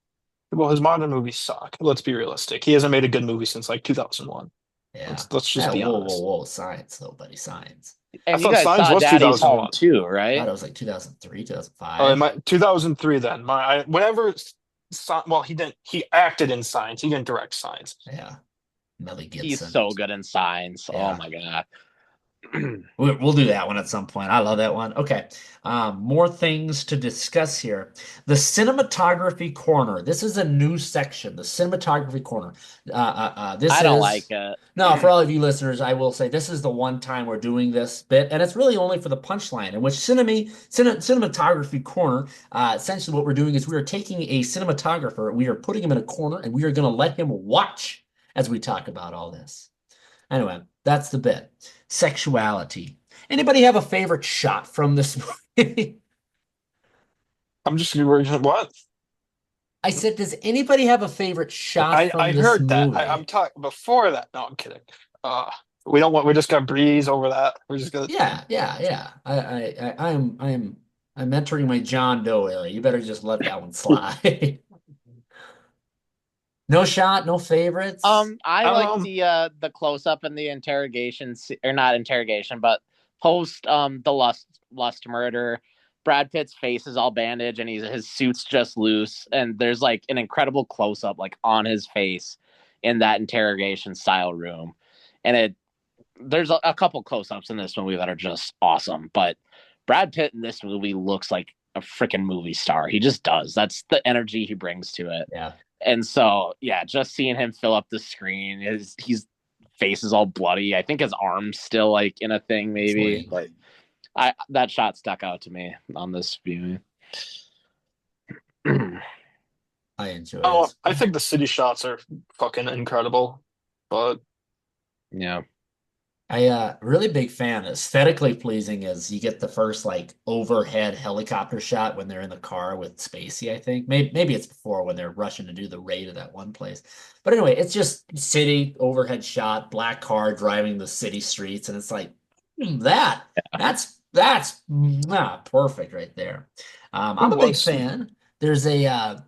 well his modern movies suck. Let's be realistic. He hasn't made a good movie since like 2001. Yeah. Let's just Yeah. be Whoa, whoa, honest. whoa. Science, though, buddy. Science. I And you thought guys Signs saw was Daddy's Home 2001. too, I thought right? it was like 2003, Oh, 2005. 2003 then. Whenever well he acted in Signs. He didn't direct Signs. Yeah. Melly He's Gibson. so good in Signs. Oh Yeah. my god. We'll do that one at some point. I love that one. Okay. More things to discuss here. The cinematography corner. This is a new section, the cinematography corner. This I don't like is, it. no, for all of you listeners, I will say this is the one time we're doing this bit, and it's really only for the punchline, in which cinematography corner, essentially what we're doing is we are taking a cinematographer, we are putting him in a corner, and we are going to let him watch as we talk about all this. Anyway, that's the bit. Sexuality. Anybody have a favorite shot from this movie? I'm just what? I said, does anybody have a favorite shot I from this heard that. I'm movie? talking before that. No, I'm kidding. Uh, we don't want. We're just gonna breeze over that. We're just gonna. Yeah, yeah, yeah. I'm entering my John Doe area. You better just let that one slide. No shot, no favorites. I like Um, the close up and the interrogation or not interrogation, but post the lust murder. Brad Pitt's face is all bandaged and his suit's just loose, and there's like an incredible close up like on his face in that interrogation style room, and there's a couple close ups in this movie that are just awesome, but Brad Pitt in this movie looks like a freaking movie star. He just does. That's the energy he brings to it. Yeah. And so, yeah, just seeing him fill up the screen, he's face is all bloody. I think his arm's still like in a thing, maybe. Sling. Like that shot stuck out to me on this viewing. I enjoy oh, it. I think the city shots are fucking incredible, but Yeah. Really big fan. Aesthetically pleasing is you get the first like overhead helicopter shot when they're in the car with Spacey, I think. Maybe it's before when they're rushing to do the raid of that one place. But anyway, it's just city overhead shot, black car driving the city streets, and it's like that's perfect right there. it I'm a big was. fan. There's a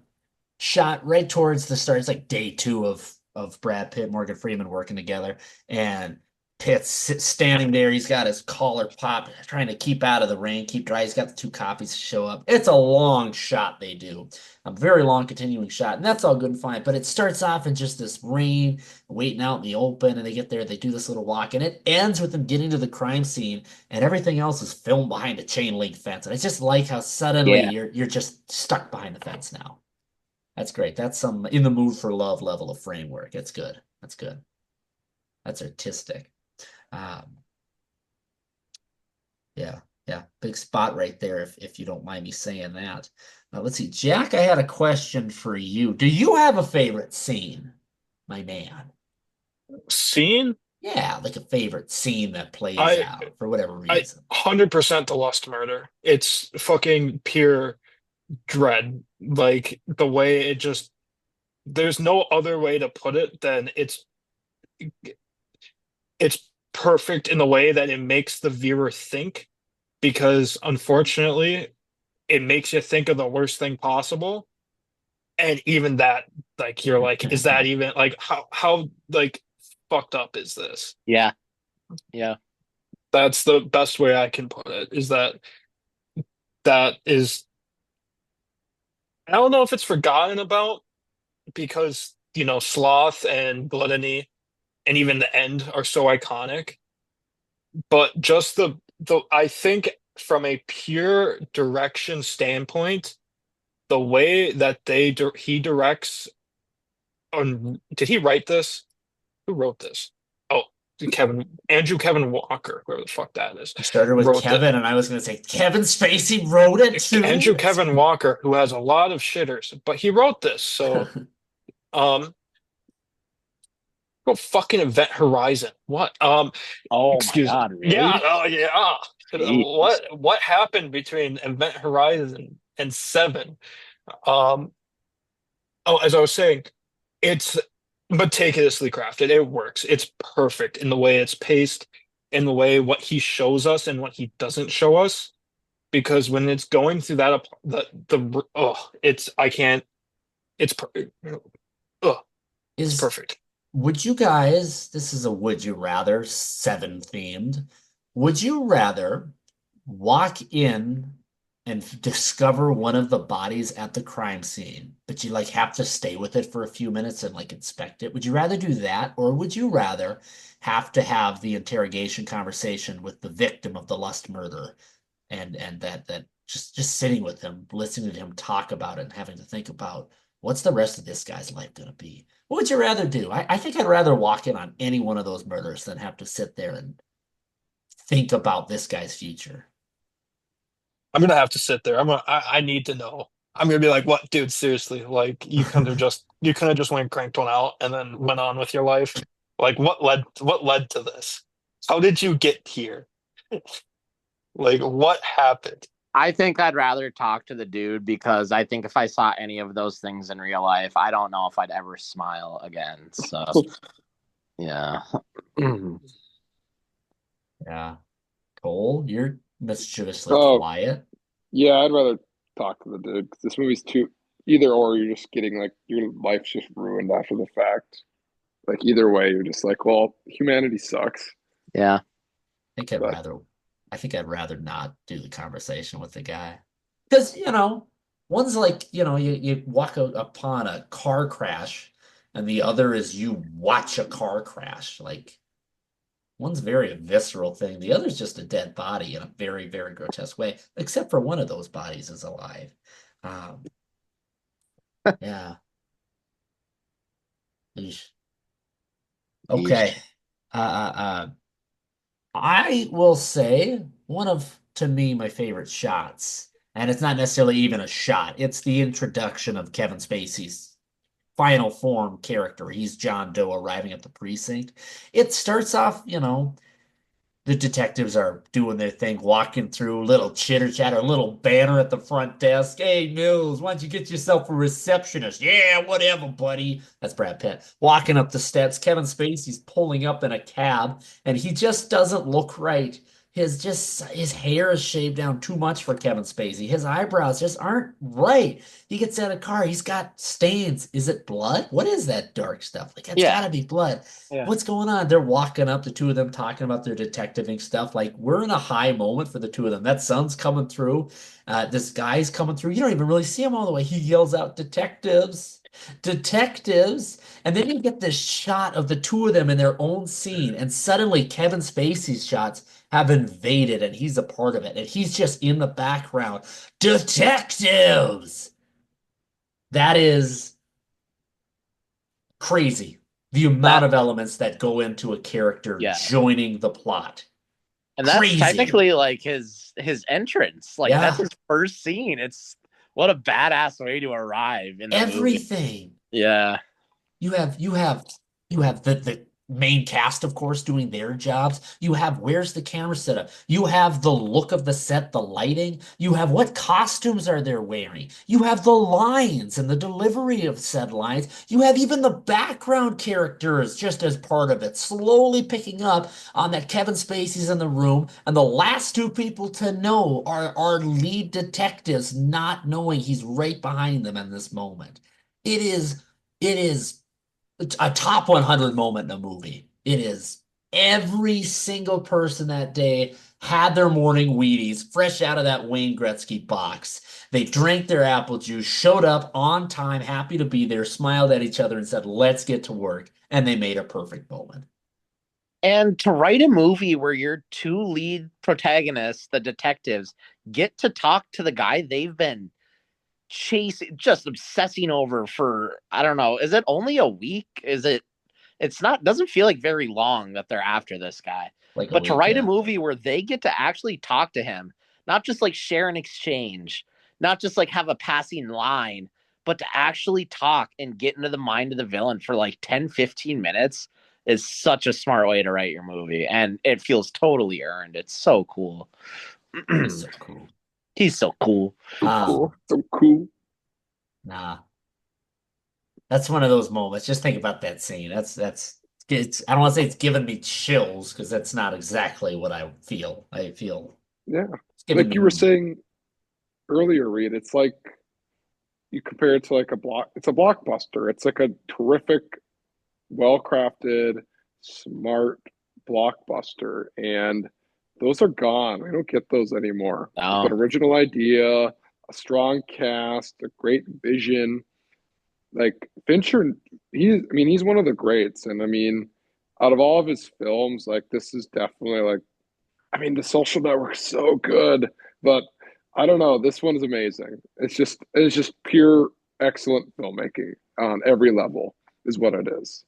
shot right towards the start. It's like day two of of Brad Pitt, Morgan Freeman working together, and Pitt's standing there. He's got his collar popped, trying to keep out of the rain, keep dry. He's got the two copies to show up. It's a long shot they do, a very long continuing shot, and that's all good and fine. But it starts off in just this rain, waiting out in the open, and they get there, they do this little walk, and it ends with them getting to the crime scene, and everything else is filmed behind a chain link fence. And I just like how suddenly Yeah. you're just stuck behind the fence now. That's great. That's some in the mood for love level of framework. It's good. That's good. That's artistic. Um, yeah, yeah. Big spot right there, if you don't mind me saying that. Let's see. Jack, I had a question for you. Do you have a favorite scene, my man? Scene? Yeah, like a favorite scene that plays I out for whatever I reason. 100% the Lust Murder. It's fucking pure dread. Like the way it just there's no other way to put it than it's perfect in the way that it makes the viewer think because unfortunately it makes you think of the worst thing possible. And even that, like you're like, is that even like how like fucked up is this? Yeah. Yeah. That's the best way I can put it, is that is I don't know if it's forgotten about because sloth and gluttony and even the end are so iconic, but just the I think from a pure direction standpoint, the way that he directs on did he write this? Who wrote this? Oh, Kevin Walker, whoever the fuck that is, You started with wrote that. Kevin, and I was going to say Kevin Spacey wrote it too. Andrew Kevin Walker, who has a lot of shitters, but he wrote this. So, um, go fucking Event Horizon. What? Oh my Excuse me. God, Yeah. really? Oh, yeah. Jeez. What happened between Event Horizon and Seven? Um, oh, as I was saying, it's meticulously crafted. It works. It's perfect in the way it's paced, in the way what he shows us and what he doesn't show us. Because when it's going through that, the oh, it's I can't. It's oh, it's Is perfect. Would you guys, this is a would you rather, seven themed. Would you rather walk in and discover one of the bodies at the crime scene, but you like have to stay with it for a few minutes and like inspect it? Would you rather do that, or would you rather have to have the interrogation conversation with the victim of the lust murder and that just sitting with him, listening to him talk about it and having to think about what's the rest of this guy's life going to be? What would you rather do? I think I'd rather walk in on any one of those murders than have to sit there and think about this guy's future. I'm gonna have to sit there. I need to know. I'm gonna be like, what, dude? Seriously, like you could have just went and cranked one out and then went on with your life. Like what led to this? How did you get here? Like what happened? I think I'd rather talk to the dude because I think if I saw any of those things in real life, I don't know if I'd ever smile again. So, yeah. Yeah. Cole, you're mischievously Oh, quiet. yeah, I'd rather talk to the dude 'cause this movie's too either or you're just getting like your life's just ruined after the fact. Like either way, you're just like, well, humanity sucks. Yeah. think I'd But rather I think I'd rather not do the conversation with the guy. Because, one's like, you walk upon a car crash and the other is you watch a car crash. Like one's very a visceral thing. The other's just a dead body in a very, very grotesque way, except for one of those bodies is alive. Um, yeah. Eesh. Okay. Yeesh. I will say one of, to me, my favorite shots, and it's not necessarily even a shot, it's the introduction of Kevin Spacey's final form character. He's John Doe arriving at the precinct. It starts off, the detectives are doing their thing, walking through, little chitter chatter, little banner at the front desk. Hey, Mills, why don't you get yourself a receptionist? Yeah, whatever, buddy. That's Brad Pitt. Walking up the steps, Kevin Spacey's pulling up in a cab, and he just doesn't look right. his hair is shaved down too much for Kevin Spacey. His eyebrows just aren't right. He gets out of the car. He's got stains. Is it blood? What is that dark stuff? Like, it's Yeah, gotta be blood. yeah. What's going on? They're walking up, the two of them talking about their detectiving stuff. Like, we're in a high moment for the two of them. That sun's coming through. This guy's coming through. You don't even really see him all the way. He yells out, detectives, detectives. And then you get this shot of the two of them in their own scene. And suddenly Kevin Spacey's shots have invaded and he's a part of it. And he's just in the background. Detectives! That is crazy. The amount That of elements that go into a character yeah. joining the plot. And that's Crazy. technically like his entrance. Like that's Yeah. his first scene. It's what a badass way to arrive in the movie. Everything. Yeah. You have the main cast, of course, doing their jobs. You have where's the camera setup. You have the look of the set, the lighting. You have what costumes are they wearing. You have the lines and the delivery of said lines. You have even the background characters just as part of it, slowly picking up on that Kevin Spacey's in the room, and the last two people to know are our lead detectives, not knowing he's right behind them in this moment. It is. It is a top 100 moment in a movie. It is. Every single person that day had their morning Wheaties fresh out of that Wayne Gretzky box. They drank their apple juice, showed up on time, happy to be there, smiled at each other and said, let's get to work. And they made a perfect moment. And to write a movie where your two lead protagonists, the detectives, get to talk to the guy they've been chasing, just obsessing over for, I don't know, is it only a week? It's not, doesn't feel like very long that they're after this guy. Like a But to week, write a yeah. movie where they get to actually talk to him, not just like share an exchange, not just like have a passing line, but to actually talk and get into the mind of the villain for like 10, 15 minutes is such a smart way to write your movie. And it feels totally earned. It's so cool. It's so cool. He's so cool. So cool. So cool. Nah. That's one of those moments. Just think about that scene. It's I don't want to say it's giving me chills because that's not exactly what I feel. I feel Yeah. it's giving Like you were me saying earlier, Reed, it's like you compare it to like it's a blockbuster. It's like a terrific, well-crafted, smart blockbuster. And those are gone. We don't get those anymore. Like No. an original idea, a strong cast, a great vision. Like Fincher, he's one of the greats. And I mean, out of all of his films, like this is definitely like, The Social Network's so good, but I don't know. This one is amazing. It's just pure excellent filmmaking on every level is what it is.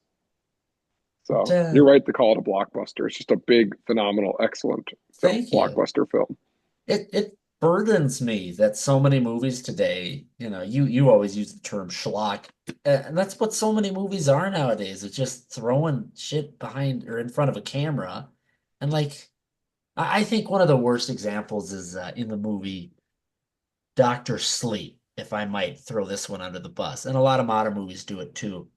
So uh, you're right to call it a blockbuster. It's just a big, phenomenal, excellent thank you. blockbuster film. It burdens me that so many movies today, you always use the term schlock, and that's what so many movies are nowadays. It's just throwing shit behind or in front of a camera, and like I think one of the worst examples is in the movie Doctor Sleep, if I might throw this one under the bus, and a lot of modern movies do it too.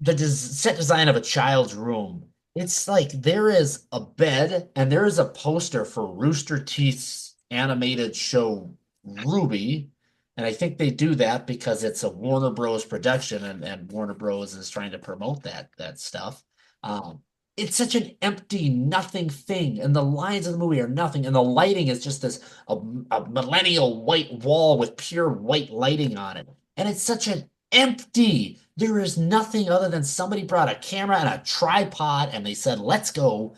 The set design of a child's room. It's like there is a bed and there is a poster for Rooster Teeth's animated show Ruby. And I think they do that because it's a Warner Bros. Production and Warner Bros. Is trying to promote that stuff. Um, it's such an empty, nothing thing. And the lines of the movie are nothing. And the lighting is just a millennial white wall with pure white lighting on it. And it's such an empty. There is nothing other than somebody brought a camera and a tripod and they said, let's go.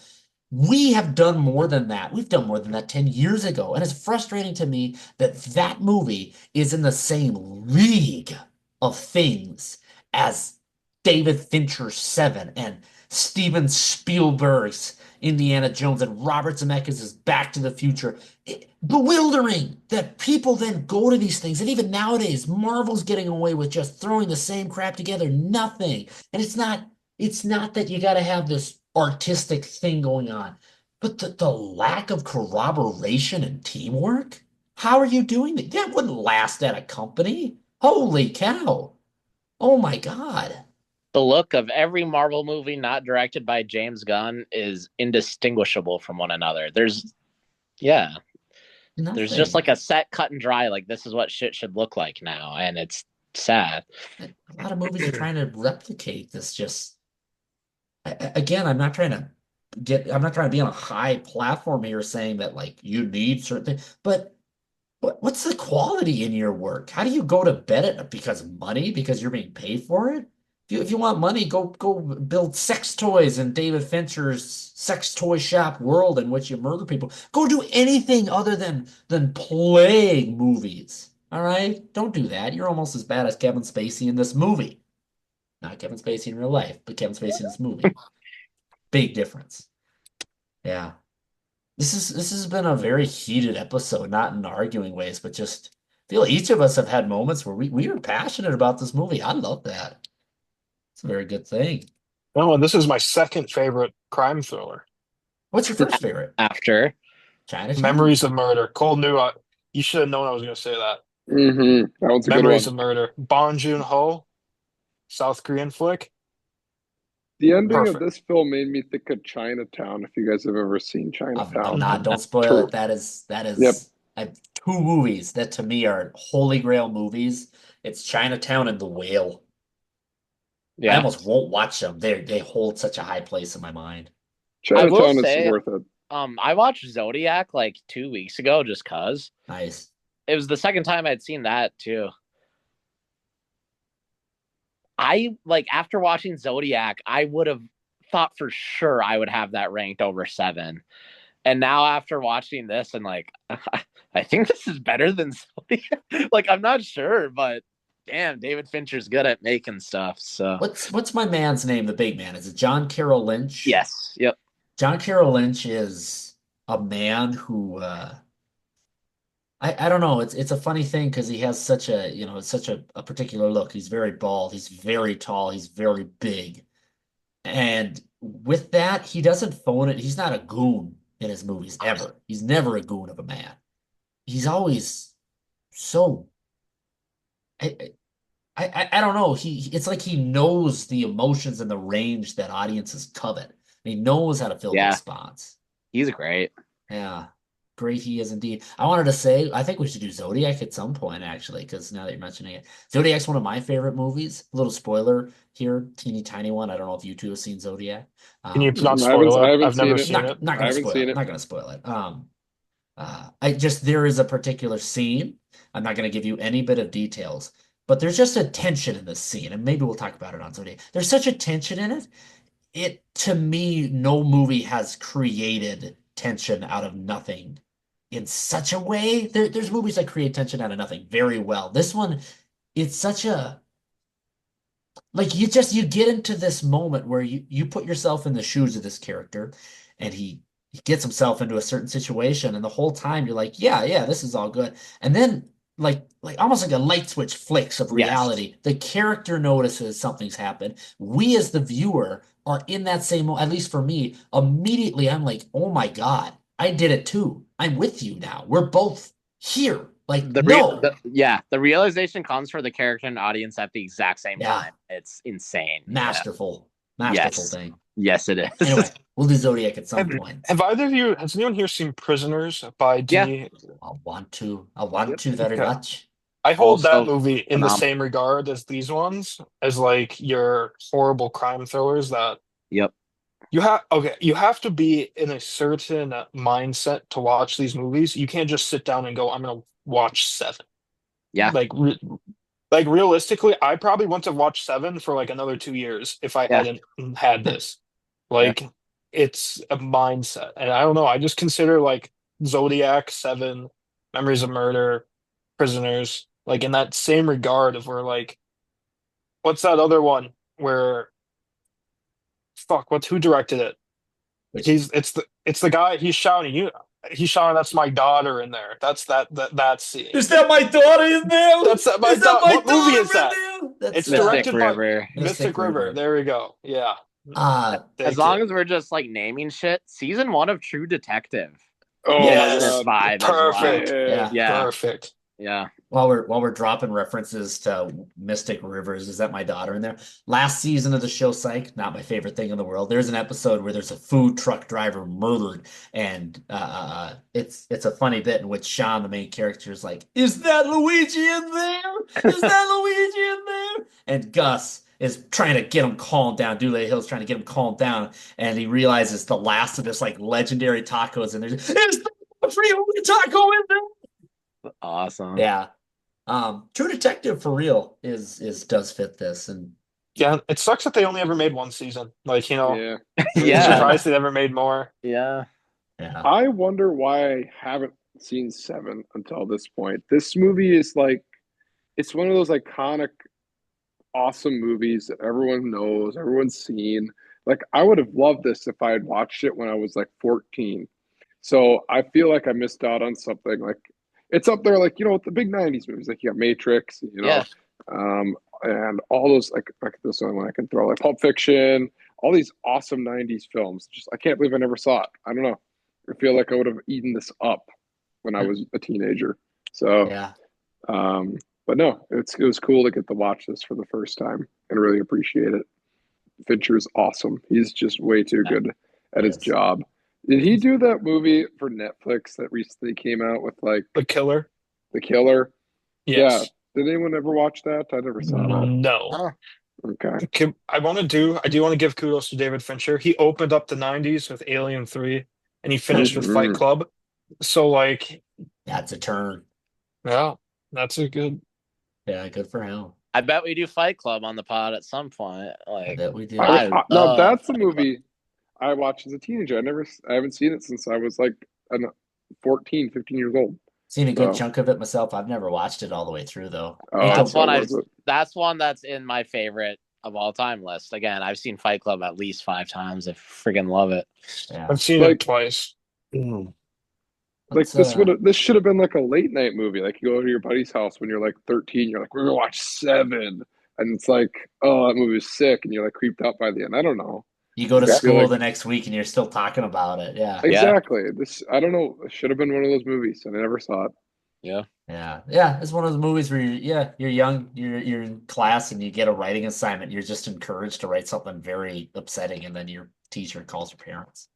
We have done more than that. We've done more than that 10 years ago. And it's frustrating to me that that movie is in the same league of things as David Fincher's Seven and Steven Spielberg's Indiana Jones and Robert Zemeckis' Back to the Future. Bewildering that people then go to these things. And even nowadays, Marvel's getting away with just throwing the same crap together, nothing. And it's not that you got to have this artistic thing going on, but the lack of corroboration and teamwork. How are you doing that? That wouldn't last at a company. Holy cow. Oh my God. The look of every Marvel movie not directed by James Gunn is indistinguishable from one another. There's just Nothing. like a set cut and dry, like this is what shit should look like now, and it's sad. A lot of movies are trying to replicate this. Just again, I'm not trying to be on a high platform here saying that like you need certain things, but what's the quality in your work? How do you go to bed at because of money? Because you're being paid for it? If you want money, go build sex toys in David Fincher's sex toy shop world in which you murder people. Go do anything other than playing movies. All right? Don't do that. You're almost as bad as Kevin Spacey in this movie. Not Kevin Spacey in real life, but Kevin Spacey in this movie. Big difference. Yeah. This has been a very heated episode, not in arguing ways, but just I feel each of us have had moments where we are passionate about this movie. I love that. It's a very good thing. No, this is my second favorite crime thriller. What's your first favorite? After Chinatown? Memories of Murder. Cole knew you should have known I was going to say that. That one's a good Memories one. of Murder. Bong Joon-ho, South Korean flick. The ending of Perfect. this film made me think of Chinatown. If you guys have ever seen I'm Chinatown, not. Don't spoil True. it. That Yep. is. I have two movies that to me are holy grail movies. It's Chinatown and The Whale. I yeah, almost won't watch them. They hold such a high place in my mind. I will Chinatown is say, worth it. I watched Zodiac like 2 weeks ago just cause Nice. it was the second time I'd seen that too. I like after watching Zodiac, I would have thought for sure I would have that ranked over Seven. And now after watching this and like I think this is better than Zodiac. Like I'm not sure, but damn, David Fincher's good at making stuff. So What's my man's name, the big man? Is it John Carroll Lynch? yes, yep, John Carroll Lynch is a man who I don't know. It's a funny thing because he has such a such a particular look. He's very bald. He's very tall. He's very big. And with that, he doesn't phone it. He's not a goon in his movies ever. He's never a goon of a man. He's always so I I don't know. It's like he knows the emotions and the range that audiences covet. He knows how to fill yeah, those spots. he's great. Yeah. Great he is indeed. I wanted to say, I think we should do Zodiac at some point, actually, because now that you're mentioning it. Zodiac's one of my favorite movies. A little spoiler here, teeny tiny one. I don't know if you two have seen Zodiac. Can you not I spoil it? haven't I've never seen it. seen it. Not I gonna haven't spoil seen it. it. Not gonna spoil it. I just there is a particular scene. I'm not gonna give you any bit of details, but there's just a tension in this scene, and maybe we'll talk about it on Zodiac. There's such a tension in it. It to me, no movie has created tension out of nothing in such a way. There's movies that create tension out of nothing very well. This one, it's such a like you get into this moment where you put yourself in the shoes of this character, and he gets himself into a certain situation, and the whole time you're like, yeah, this is all good, and then like almost like a light switch flicks of Yes, reality. The character notices something's happened. We as the viewer are in that same at least for me. Immediately, I'm like, oh my God, I did it too. I'm with you now. We're both here. Like, no. the realization comes for the character and audience at the exact same Yeah. time. It's insane. Masterful. Yeah. Masterful Yes. thing. Yes, it is. Anyway, we'll do Zodiac at some Have, point. have either of you, has anyone here seen Prisoners by Yeah. Denis? I want to very Okay. much. I hold that Also movie in the phenomenal. same regard as these ones, as like your horrible crime thrillers that Yep. you have to be in a certain mindset to watch these movies. You can't just sit down and go, I'm gonna watch Seven. Yeah. Like realistically, I probably wouldn't have watched Seven for like another 2 years if I Yeah. hadn't had this. Like it's a mindset. And I don't know, I just consider like Zodiac, Seven, Memories of Murder, Prisoners, like in that same regard of where like what's that other one where who directed it? Which It's the guy he's shouting that's my daughter in there. That's that scene. is that my daughter in there? That's my Is that daughter. my What movie daughter is that? in there? It's That's directed by River. Mystic River. There we go. Yeah. uh As Thank long you. as we're just like naming shit, season 1 of True Detective. Oh Yes. my This God. vibe as well. Perfect. yeah. Yeah. Perfect. Yeah. While we're dropping references to Mystic Rivers, is that my daughter in there? Last season of the show Psych, not my favorite thing in the world. There's an episode where there's a food truck driver murdered, and it's a funny bit in which Sean, the main character, is like, "Is that Luigi in there? Is that Luigi in there?" And Gus is trying to get him calmed down. Dooley Hill's trying to get him calmed down, and he realizes the last of this like legendary tacos, and there's is the free taco in there? Awesome. Yeah. True Detective for real is does fit this, and Yeah, it sucks that they only ever made one season. Like, Yeah. I'm Yeah. surprised they never made more. Yeah. yeah, I wonder why I haven't seen Seven until this point. This movie is like, it's one of those iconic, awesome movies that everyone knows, everyone's seen. Like, I would have loved this if I had watched it when I was like 14. So I feel like I missed out on something. Like, it's up there, like, with the big 90s movies. Like, you got Matrix, Yeah. and all those, like this one I can throw, like Pulp Fiction, all these awesome 90s films. Just, I can't believe I never saw it. I don't know. I feel like I would have eaten this up when I was a teenager. So, yeah. but no, it was cool to get to watch this for the first time and really appreciate it. Fincher's awesome. He's just way too good at his Yes. job. Did he do that movie for Netflix that recently came out with like The Killer? The Killer? Yeah. Yes. Did anyone ever watch that? I never saw that. No. Oh, Okay. I want to give kudos to David Fincher. He opened up the 90s with Alien 3 and he finished with Fight Mhm. Club. So like, That's a turn. yeah, that's a good. Yeah, good for him. I bet we do Fight Club on the pod at some point. I Like, bet we do. No, love that's a Fight movie I watched as a teenager. I haven't seen it since I was like 14, 15 years old. Seen a good So, chunk of it myself. I've never watched it all the way through though. oh, That's so one was it? that's one that's in my favorite of all time list. Again, I've seen Fight Club at least 5 times. I freaking love it. Yeah. I've seen Like- it twice. Like Let's, this should have been like a late night movie. Like you go to your buddy's house when you're like 13, you're like, we're gonna watch Seven. And it's like, oh, that movie was sick, and you're like creeped out by the end. I don't know. you go to I feel school like- the next week and you're still talking about it. Yeah. Exactly. I don't know. It should have been one of those movies, and I never saw it. Yeah. Yeah. Yeah. It's one of those movies where you're young, you're in class and you get a writing assignment. You're just encouraged to write something very upsetting, and then your teacher calls your parents.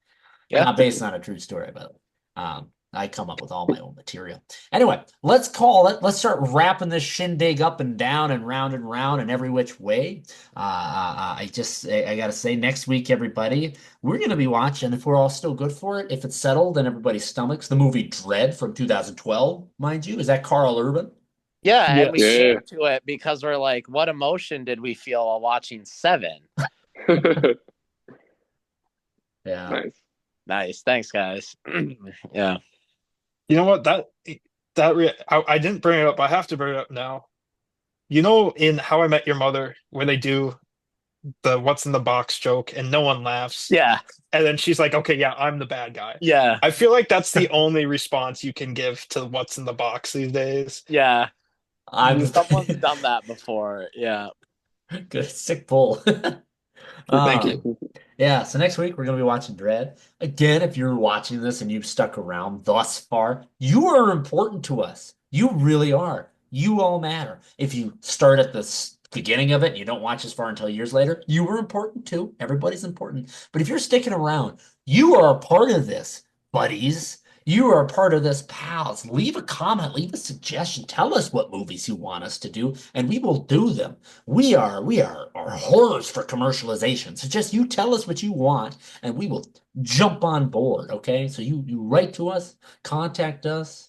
Yeah. Not based on a true story, but I come up with all my own material. Anyway, let's start wrapping this shindig up and down and round and every which way. I gotta say, next week, everybody, we're gonna be watching, if we're all still good for it, if it's settled in everybody's stomachs, the movie Dread from 2012, mind you. Is that Carl Urban? Yeah, and we Yeah. came to it because we're like, what emotion did we feel while watching Seven? Yeah. Nice. Nice. Thanks, guys. Yeah. You know what? I didn't bring it up. I have to bring it up now. You know, in How I Met Your Mother, where they do the "what's in the box" joke and no one laughs, Yeah. and then she's like, "Okay, yeah, I'm the bad guy." Yeah. I feel like that's the only response you can give to "what's in the box" these days. Yeah. Someone's I'm done that before. Yeah. good. Sick pull. Thank you. Yeah, so next week we're going to be watching Dread. Again, if you're watching this and you've stuck around thus far, you are important to us. You really are. You all matter. If you start at the beginning of it and you don't watch as far until years later, you were important too. Everybody's important. But if you're sticking around, you are a part of this, buddies. You are a part of this, pals. Leave a comment, leave a suggestion. Tell us what movies you want us to do, and we will do them. We are whores for commercialization. So just you tell us what you want, and we will jump on board. Okay, so you write to us, contact us.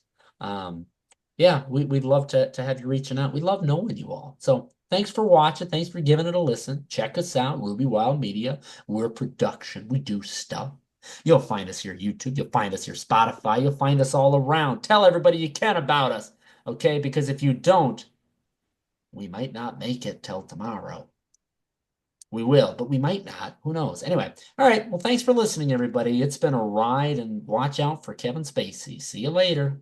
Yeah, we'd love to have you reaching out. We love knowing you all. So thanks for watching. Thanks for giving it a listen. Check us out, Ruby Wild Media. We're a production. We do stuff. You'll find us here YouTube. You'll find us here Spotify. You'll find us all around. Tell everybody you can about us. Okay, because if you don't, we might not make it till tomorrow. We will, but we might not. Who knows? Anyway, all right. Well, thanks for listening, everybody. It's been a ride, and watch out for Kevin Spacey. See you later.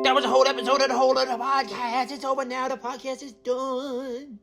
That was a whole episode of the Whole Other Podcast. It's over now. The podcast is done.